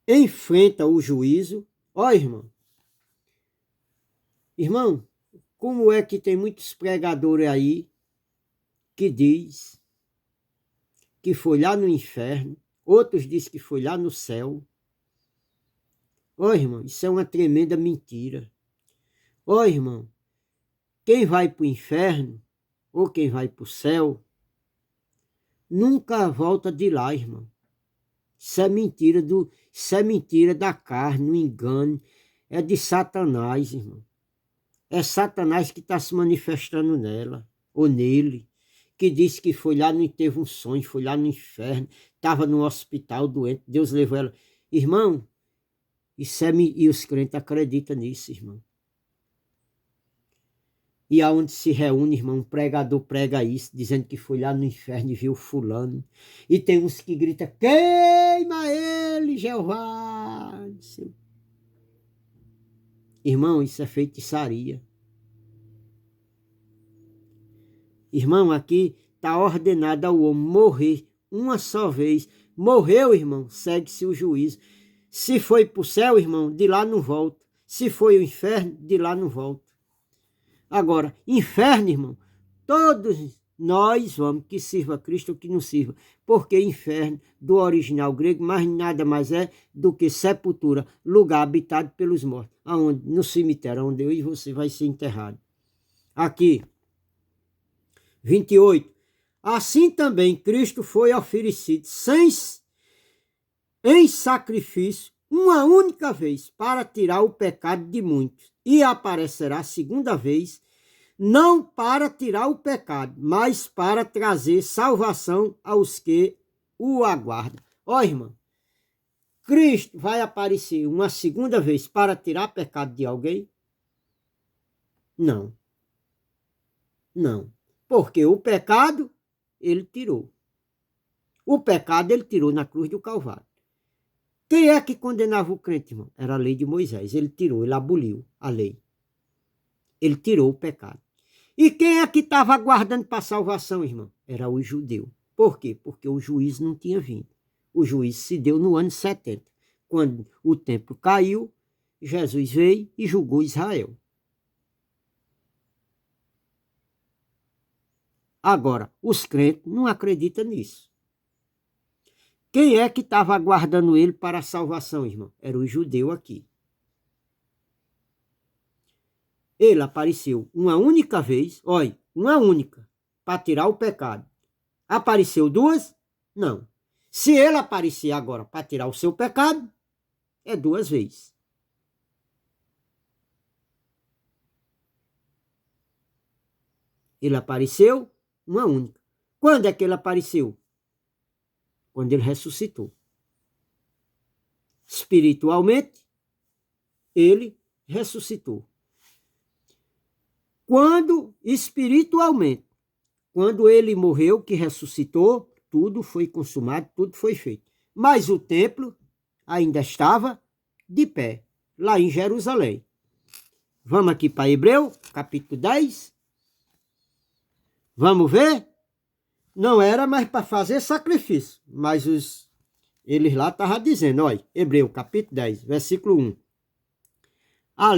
enfrenta o juízo. Olha, irmão. Irmão, como é que tem muitos pregadores aí que diz que foi lá no inferno, outros dizem que foi lá no céu. Ó, irmão, isso é uma tremenda mentira. Ó, irmão, quem vai para o inferno ou quem vai para o céu nunca volta de lá, irmão. Isso é mentira da carne, um engano. É de Satanás, irmão. É Satanás que está se manifestando nela ou nele, que disse que foi lá, não teve um sonho, foi lá no inferno, estava no hospital doente, Deus levou ela. Irmão, e os crentes acreditam nisso, irmão. E aonde se reúne, irmão, um pregador prega isso, dizendo que foi lá no inferno e viu fulano. E tem uns que gritam, queima ele, Jeová. Irmão, isso é feitiçaria. Irmão, aqui está ordenado ao homem morrer uma só vez. Morreu, irmão, segue-se o juízo. Se foi para o céu, irmão, de lá não volta. Se foi o inferno, de lá não volta. Agora, inferno, irmão, todos nós vamos, que sirva a Cristo ou que não sirva. Porque inferno, do original grego, mais nada mais é do que sepultura, lugar habitado pelos mortos. Aonde? No cemitério, onde eu e você vai ser enterrado. Aqui, 28. Assim também Cristo foi oferecido em sacrifício uma única vez para tirar o pecado de muitos. E aparecerá segunda vez, não para tirar o pecado, mas para trazer salvação aos que o aguardam. Ó, irmão, Cristo vai aparecer uma segunda vez para tirar pecado de alguém? Não. Não. Porque o pecado, ele tirou. O pecado, ele tirou na cruz do Calvário. Quem é que condenava o crente, irmão? Era a lei de Moisés. Ele tirou, ele aboliu a lei. Ele tirou o pecado. E quem é que estava aguardando para a salvação, irmão? Era o judeu. Por quê? Porque o juízo não tinha vindo. O juízo se deu no ano 70. Quando o templo caiu, Jesus veio e julgou Israel. Agora, os crentes não acreditam nisso. Quem é que estava aguardando ele para a salvação, irmão? Era o judeu aqui. Ele apareceu uma única vez, olha, uma única. para tirar o pecado. Apareceu duas? Não. Se ele aparecer agora para tirar o seu pecado, é duas vezes. Ele apareceu uma única. Quando é que ele apareceu? Quando ele ressuscitou. Espiritualmente, ele ressuscitou. Quando espiritualmente, quando ele morreu, que ressuscitou, tudo foi consumado, tudo foi feito. Mas o templo ainda estava de pé, lá em Jerusalém. Vamos aqui para Hebreu, capítulo 10. Vamos ver? Não era mais para fazer sacrifício, mas eles lá estavam dizendo, olha, Hebreu, capítulo 10, versículo 1. A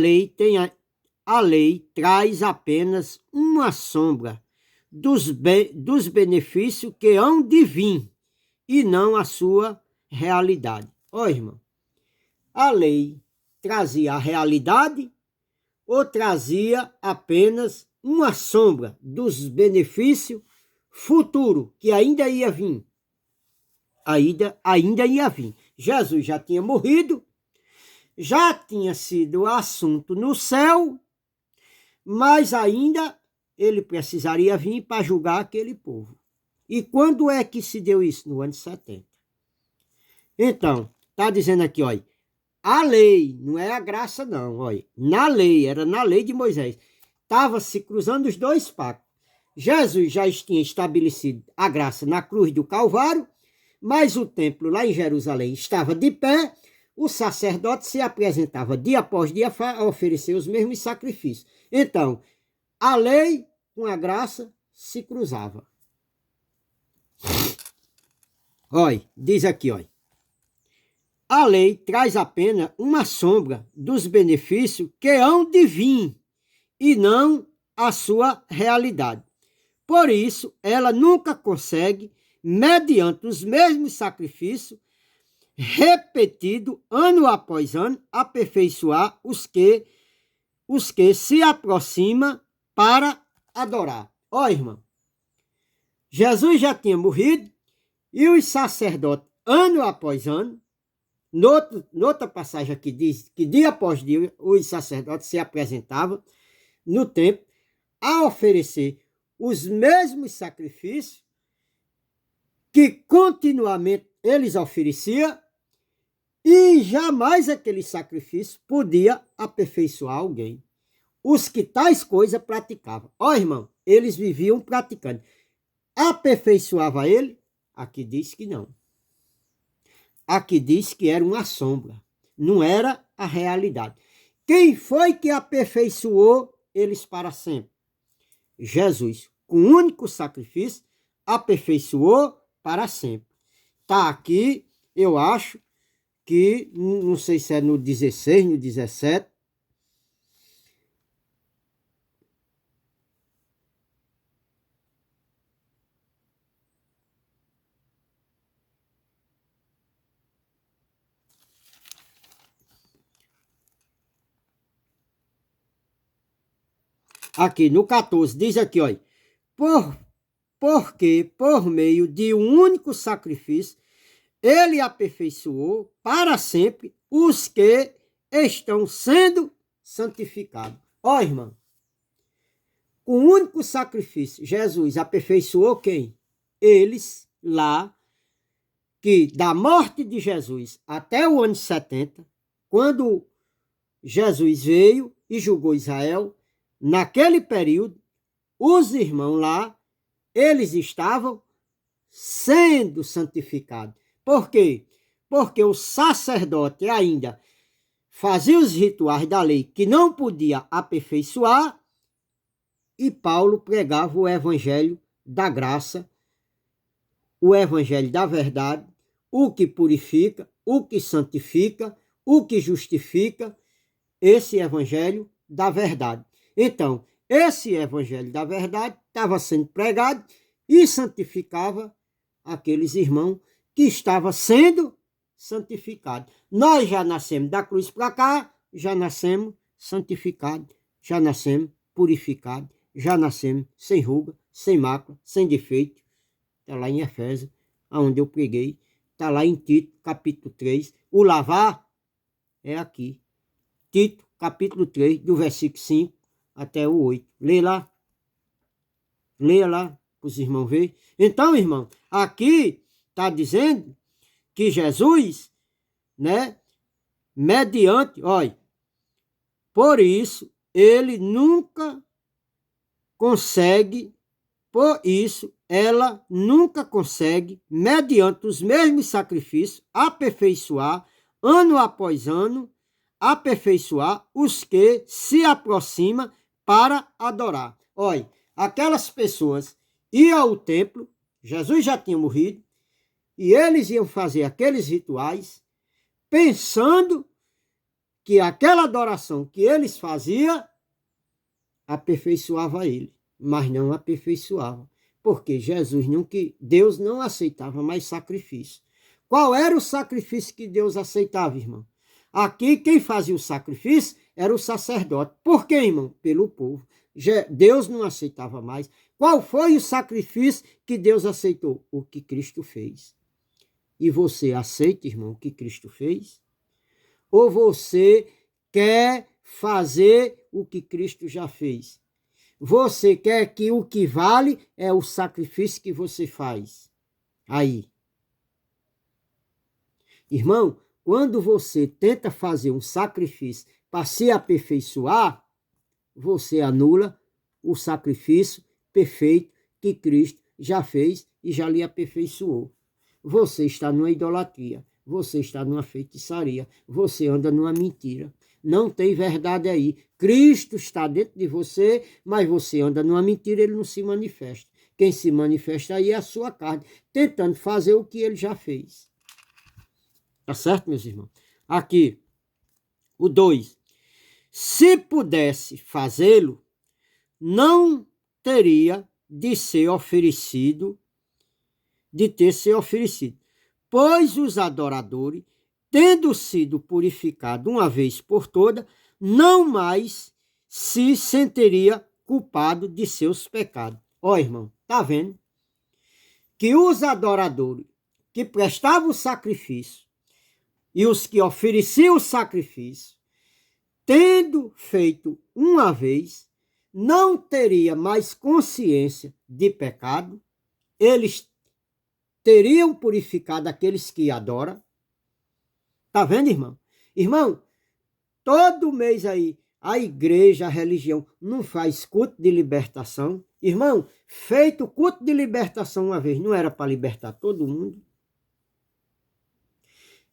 lei traz apenas uma sombra dos benefícios que hão de vir, e não a sua realidade. Ó, irmão, a lei trazia a realidade ou trazia apenas uma sombra dos benefícios futuros que ainda ia vir? Ainda ia vir. Jesus já tinha morrido, já tinha sido assunto no céu, mas ainda ele precisaria vir para julgar aquele povo. E quando é que se deu isso? No ano 70. Então, está dizendo aqui, olha, a lei, não é a graça não, olha, na lei, era na lei de Moisés, estava se cruzando os dois pactos. Jesus já tinha estabelecido a graça na cruz do Calvário, mas o templo lá em Jerusalém estava de pé, o sacerdote se apresentava dia após dia a oferecer os mesmos sacrifícios. Então, a lei com a graça se cruzava. Olha, diz aqui, olha. A lei traz apenas uma sombra dos benefícios que hão de vir e não a sua realidade. Por isso, ela nunca consegue, mediante os mesmos sacrifícios, repetido ano após ano, aperfeiçoar os que se aproximam para adorar. Ó, irmão, Jesus já tinha morrido e os sacerdotes, ano após ano, noutra passagem aqui diz que dia após dia os sacerdotes se apresentavam no templo a oferecer os mesmos sacrifícios que continuamente eles ofereciam, e jamais aquele sacrifício podia aperfeiçoar alguém. Os que tais coisas praticavam. Ó, irmão, eles viviam praticando. Aperfeiçoava ele? Aqui diz que não. Aqui diz que era uma sombra. Não era a realidade. Quem foi que aperfeiçoou eles para sempre? Jesus, com um único sacrifício, aperfeiçoou para sempre. Está aqui, eu acho que, não sei se é no 16, no 17. Aqui no 14, diz aqui, olha, porque por meio de um único sacrifício, ele aperfeiçoou para sempre os que estão sendo santificados. Ó, irmão, com um único sacrifício, Jesus aperfeiçoou quem? Eles lá, que da morte de Jesus até o ano 70, quando Jesus veio e julgou Israel, naquele período, os irmãos lá, eles estavam sendo santificados. Por quê? Porque o sacerdote ainda fazia os rituais da lei que não podia aperfeiçoar, e Paulo pregava o evangelho da graça, o evangelho da verdade, o que purifica, o que santifica, o que justifica, esse evangelho da verdade. Então, esse evangelho da verdade estava sendo pregado e santificava aqueles irmãos que estavam sendo santificados. Nós já nascemos da cruz para cá, já nascemos santificados, já nascemos purificados, já nascemos sem ruga, sem mácula, sem defeito. Está lá em Efésios, aonde eu preguei. Está lá em Tito, capítulo 3. O lavar é aqui. Tito, capítulo 3, do versículo 5 até o 8. Lê lá. Leia lá, para os irmãos verem. Então, irmão, aqui está dizendo que Jesus, né, mediante, olha, por isso, ele nunca consegue, por isso, ela nunca consegue, mediante os mesmos sacrifícios, aperfeiçoar, ano após ano, aperfeiçoar os que se aproximam para adorar. Olha, aquelas pessoas iam ao templo, Jesus já tinha morrido, e eles iam fazer aqueles rituais, pensando que aquela adoração que eles faziam aperfeiçoava ele, mas não aperfeiçoava, porque Deus não aceitava mais sacrifício. Qual era o sacrifício que Deus aceitava, irmão? Aqui quem fazia o sacrifício era o sacerdote. Por quê, irmão? Pelo povo. Deus não aceitava mais. Qual foi o sacrifício que Deus aceitou? O que Cristo fez. E você aceita, irmão, o que Cristo fez? Ou você quer fazer o que Cristo já fez? Você quer que o que vale é o sacrifício que você faz? Aí. Irmão, quando você tenta fazer um sacrifício para se aperfeiçoar, você anula o sacrifício perfeito que Cristo já fez e já lhe aperfeiçoou. Você está numa idolatria, você está numa feitiçaria, você anda numa mentira. Não tem verdade aí. Cristo está dentro de você, mas você anda numa mentira, ele não se manifesta. Quem se manifesta aí é a sua carne, tentando fazer o que ele já fez. Tá certo, meus irmãos? Aqui, o 2. Se pudesse fazê-lo, não teria de ter se oferecido, pois os adoradores, tendo sido purificados uma vez por toda, não mais se sentiria culpado de seus pecados. Ó, irmão, tá vendo? Que os adoradores que prestavam o sacrifício e os que ofereciam o sacrifício, tendo feito uma vez, não teria mais consciência de pecado, eles teriam purificado aqueles que adoram. Tá vendo, irmão? Irmão, todo mês aí, a igreja, a religião, não faz culto de libertação. Irmão, feito o culto de libertação uma vez, não era para libertar todo mundo?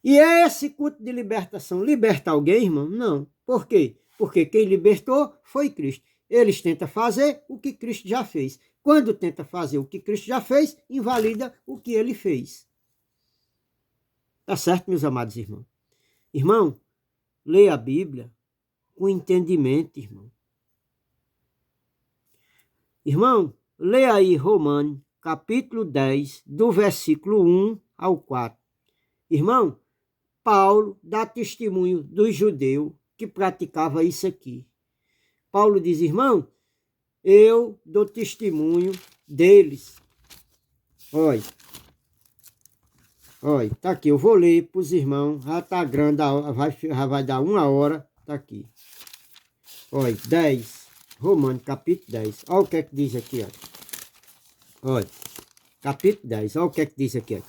E esse culto de libertação liberta alguém, irmão? Não. Por quê? Porque quem libertou foi Cristo. Eles tentam fazer o que Cristo já fez. Quando tenta fazer o que Cristo já fez, invalida o que ele fez. Tá certo, meus amados irmãos? Irmão, leia a Bíblia com entendimento, irmão. Irmão, leia aí Romanos, capítulo 10, do versículo 1 ao 4. Irmão, Paulo dá testemunho dos judeus que praticava isso aqui. Paulo diz, irmão, eu dou testemunho deles. Olha, tá aqui, eu vou ler para os irmãos, já tá grande, já vai dar 1 hora, tá aqui. Olha, 10, Romanos, capítulo 10, olha o que é que diz aqui, ó. Olha, capítulo 10, olha o que é que diz aqui, ó.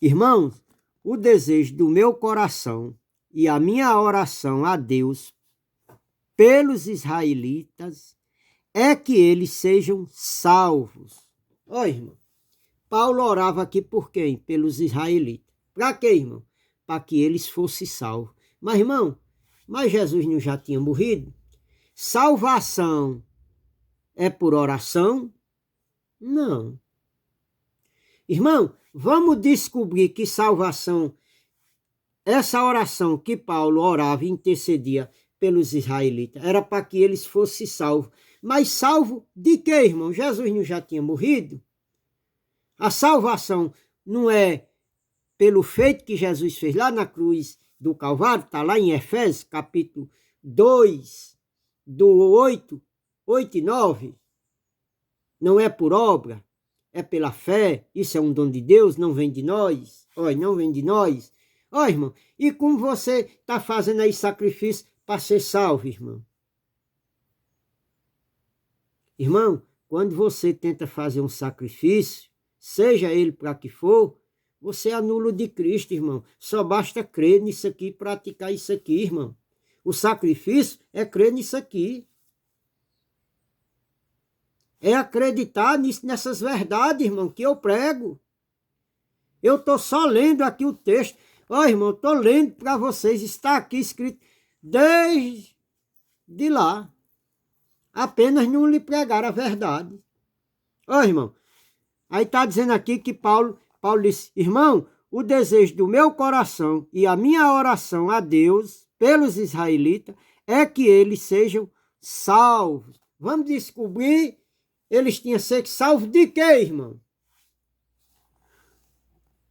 Irmãos, o desejo do meu coração e a minha oração a Deus pelos israelitas é que eles sejam salvos. Ó, irmão, Paulo orava aqui por quem? Pelos israelitas. Para quê, irmão? Para que eles fossem salvos. Mas, irmão, Jesus não já tinha morrido? Salvação é por oração? Não. Irmão, vamos descobrir que salvação, essa oração que Paulo orava e intercedia pelos israelitas, era para que eles fossem salvos. Mas salvo de quê, irmão? Jesus não já tinha morrido? A salvação não é pelo feito que Jesus fez lá na cruz do Calvário, está lá em Efésios, capítulo 2, do 8 e 9. não é por obra, é pela fé. Isso é um dom de Deus, não vem de nós. Olha, não vem de nós. Olha, irmão, e como você está fazendo aí sacrifício para ser salvo, irmão? Irmão, quando você tenta fazer um sacrifício, seja ele para que for, você anula o de Cristo, irmão. Só basta crer nisso aqui, praticar isso aqui, irmão. O sacrifício é crer nisso aqui. É acreditar nessas verdades, irmão, que eu prego. Eu estou só lendo aqui o texto. Ó, irmão, estou lendo para vocês. Está aqui escrito desde lá. Apenas não lhe pregaram a verdade. Ó, irmão, aí está dizendo aqui que Paulo disse, irmão, o desejo do meu coração e a minha oração a Deus pelos israelitas é que eles sejam salvos. Vamos descobrir, eles tinham que ser salvos de quê, irmão?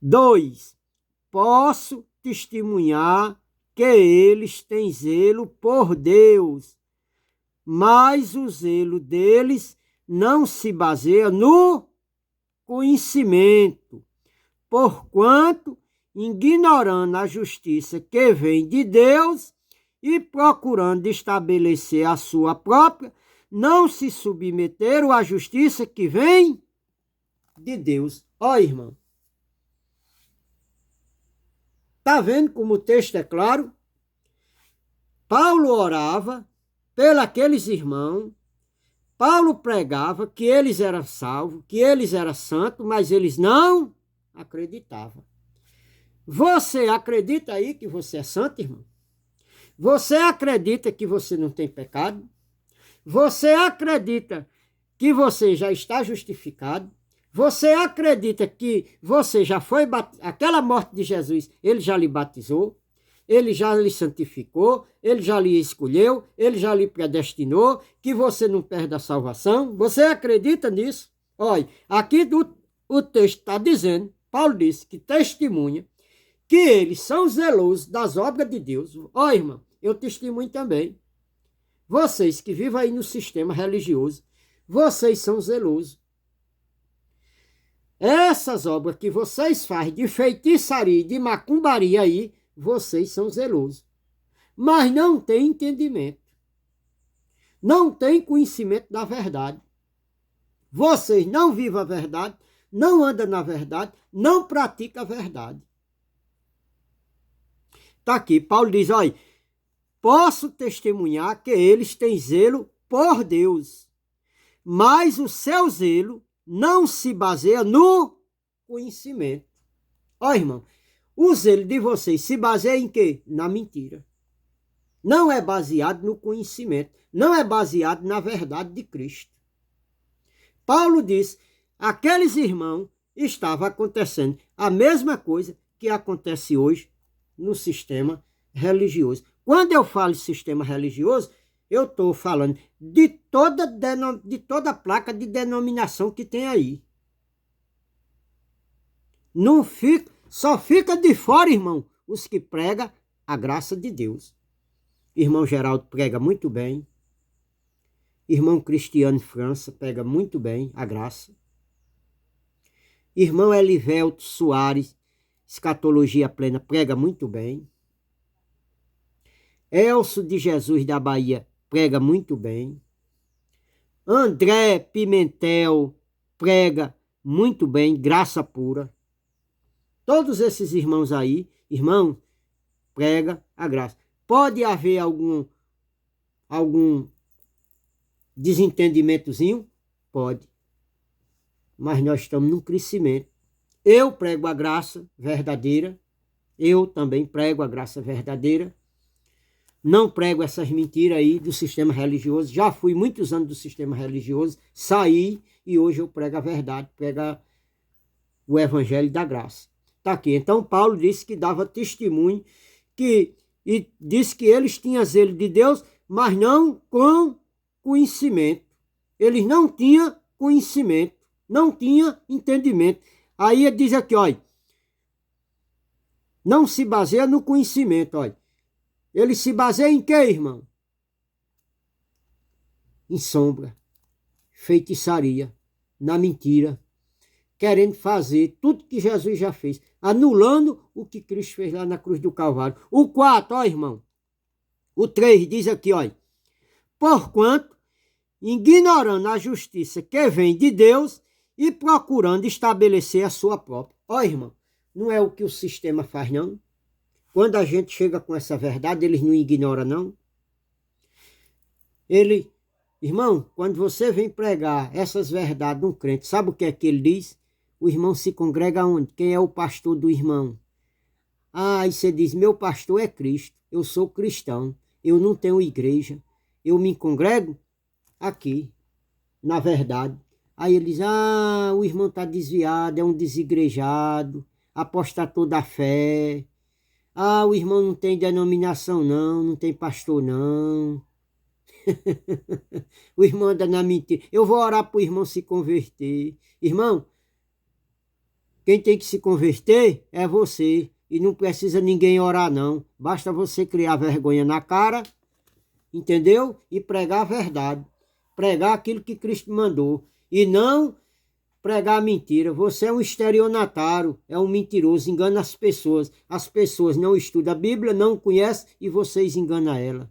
2. Posso testemunhar que eles têm zelo por Deus, mas o zelo deles não se baseia no conhecimento, porquanto, ignorando a justiça que vem de Deus e procurando estabelecer a sua própria, não se submeteram à justiça que vem de Deus. Ó, irmão, está vendo como o texto é claro? Paulo orava pelos irmãos, Paulo pregava que eles eram salvos, que eles eram santos, mas eles não acreditavam. Você acredita aí que você é santo, irmão? Você acredita que você não tem pecado? Você acredita que você já está justificado? Você acredita que você já foi batizado? Aquela morte de Jesus, ele já lhe batizou? Ele já lhe santificou, ele já lhe escolheu, ele já lhe predestinou, que você não perde a salvação. Você acredita nisso? Olha, aqui o texto está dizendo, Paulo disse que testemunha que eles são zelosos das obras de Deus. Olha, irmão, eu testemunho também. Vocês que vivem aí no sistema religioso, vocês são zelosos. Essas obras que vocês fazem de feitiçaria e de macumbaria aí, vocês são zelosos. Mas não têm entendimento. Não têm conhecimento da verdade. Vocês não vivem a verdade, não andam na verdade, não praticam a verdade. Está aqui, Paulo diz, olha, posso testemunhar que eles têm zelo por Deus, mas o seu zelo não se baseia no conhecimento. Ó, irmão, o zelo de vocês se baseia em quê? Na mentira. Não é baseado no conhecimento, não é baseado na verdade de Cristo. Paulo diz, aqueles irmãos estava acontecendo a mesma coisa que acontece hoje no sistema religioso. Quando eu falo sistema religioso, eu estou falando de toda placa de denominação que tem aí. Não fica, só fica de fora, irmão, os que pregam a graça de Deus. Irmão Geraldo prega muito bem. Irmão Cristiano França prega muito bem a graça. Irmão Elivelto Soares, Escatologia Plena, prega muito bem. Elcio de Jesus da Bahia prega muito bem. André Pimentel prega muito bem, graça pura. Todos esses irmãos aí, irmão, prega a graça. Pode haver algum desentendimentozinho? Pode. Mas nós estamos num crescimento. Eu prego a graça verdadeira. Eu também prego a graça verdadeira. Não prego essas mentiras aí do sistema religioso. Já fui muitos anos do sistema religioso. Saí e hoje eu prego a verdade. Prego o evangelho da graça. Está aqui. Então Paulo disse que dava testemunho e disse que eles tinham zelo de Deus, mas não com conhecimento. Eles não tinham conhecimento, não tinham entendimento. Aí ele diz aqui, olha, não se baseia no conhecimento, olha. Ele se baseia em quê, irmão? Em sombra, feitiçaria. na mentira, querendo fazer tudo que Jesus já fez, anulando o que Cristo fez lá na cruz do Calvário. O 4, ó irmão, o 3 diz aqui, ó, porquanto, ignorando a justiça que vem de Deus e procurando estabelecer a sua própria. Ó irmão, não é o que o sistema faz não? Quando a gente chega com essa verdade, eles não ignoram não? Irmão, quando você vem pregar essas verdades num crente, sabe o que é que ele diz? O irmão se congrega onde? Quem é o pastor do irmão? Ah, e você diz, meu pastor é Cristo, eu sou cristão, eu não tenho igreja, eu me congrego aqui, na verdade. Aí ele diz, ah, o irmão está desviado, é um desigrejado, apostatou da fé. Ah, o irmão não tem denominação não, não tem pastor não. O irmão anda na mentira. Eu vou orar para o irmão se converter. Irmão, quem tem que se converter é você. E não precisa ninguém orar não. Basta você criar vergonha na cara, entendeu? E pregar a verdade. Pregar aquilo que Cristo mandou. E não pregar a mentira. Você é um estelionatário, é um mentiroso, engana as pessoas. As pessoas não estudam a Bíblia, não conhecem e vocês enganam ela.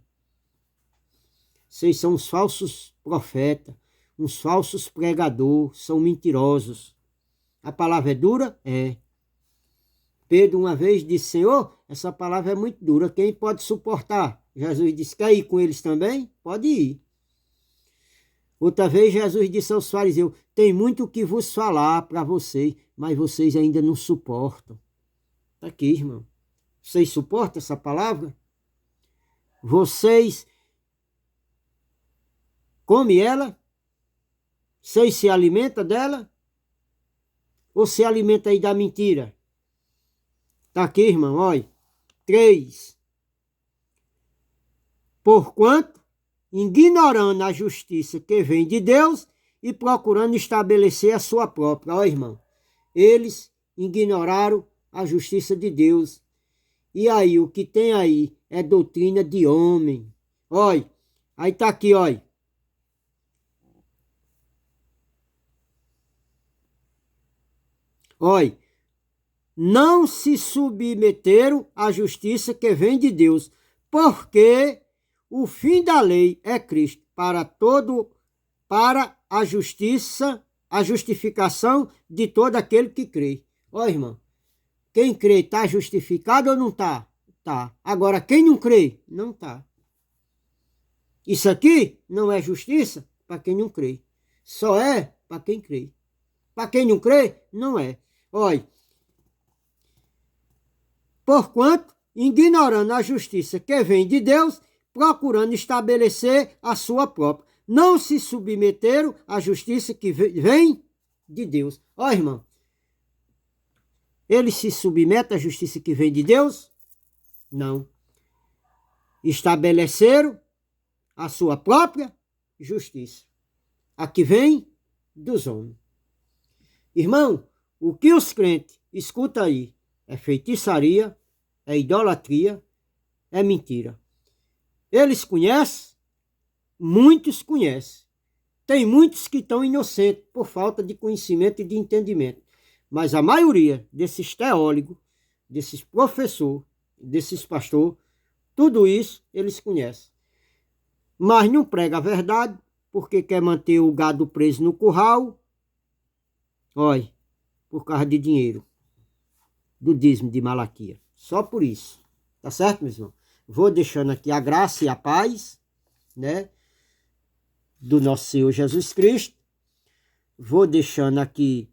Vocês são uns falsos profetas, uns falsos pregadores, são mentirosos. A palavra é dura? É. Pedro uma vez disse, Senhor, essa palavra é muito dura, quem pode suportar? Jesus disse, quer ir com eles também? Pode ir. Outra vez Jesus disse aos fariseus, tem muito o que vos falar para vocês, mas vocês ainda não suportam. Está aqui, irmão. Vocês suportam essa palavra? Vocês comem ela? Vocês se alimentam dela? Ou se alimenta aí da mentira? Está aqui, irmão, olha. 3. Porquanto, ignorando a justiça que vem de Deus e procurando estabelecer a sua própria. Olha, irmão, eles ignoraram a justiça de Deus. E aí, o que tem aí é doutrina de homem. Olha, aí está aqui, olha. Olha, não se submeteram à justiça que vem de Deus, porque o fim da lei é Cristo para a justiça, a justificação de todo aquele que crê. Ó, irmão, quem crê está justificado ou não está? Tá. Agora, quem não crê, não está. Isso aqui não é justiça para quem não crê. Só é para quem crê. Para quem não crê, não é. Olha, porquanto, ignorando a justiça que vem de Deus, procurando estabelecer a sua própria. Não se submeteram à justiça que vem de Deus. Ó, irmão, eles se submetem à justiça que vem de Deus? Não. Estabeleceram a sua própria justiça. A que vem dos homens. Irmão, o que os crentes escutam aí é feitiçaria, é idolatria, é mentira. Eles conhecem? Muitos conhecem. Tem muitos que estão inocentes por falta de conhecimento e de entendimento. Mas a maioria desses teólogos, desses professores, desses pastores, tudo isso eles conhecem. Mas não prega a verdade porque quer manter o gado preso no curral. Olha, por causa de dinheiro. Do dízimo de Malaquias. Só por isso. Tá certo, meus irmãos? Vou deixando aqui a graça e a paz, né? Do nosso Senhor Jesus Cristo. Vou deixando aqui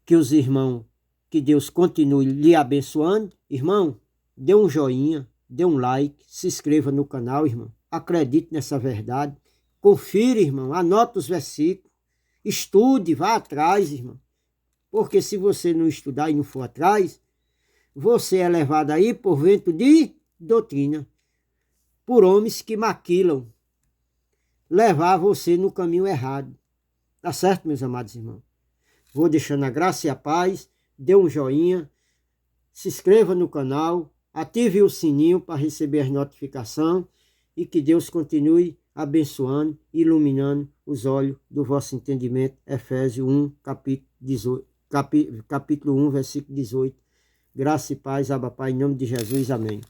que os irmãos, que Deus continue lhe abençoando. Irmão, dê um joinha, dê um like, se inscreva no canal, irmão. Acredite nessa verdade. Confira, irmão, anota os versículos. Estude, vá atrás, irmão. Porque se você não estudar e não for atrás, você é levado aí por vento de doutrina, por homens que maquilam, levar você no caminho errado. Tá certo, meus amados irmãos? Vou deixando a graça e a paz, dê um joinha, se inscreva no canal, ative o sininho para receber as notificações e que Deus continue abençoando, iluminando os olhos do vosso entendimento. Efésios 1, capítulo 1, versículo 18. Graça e paz, Abba Pai, em nome de Jesus. Amém.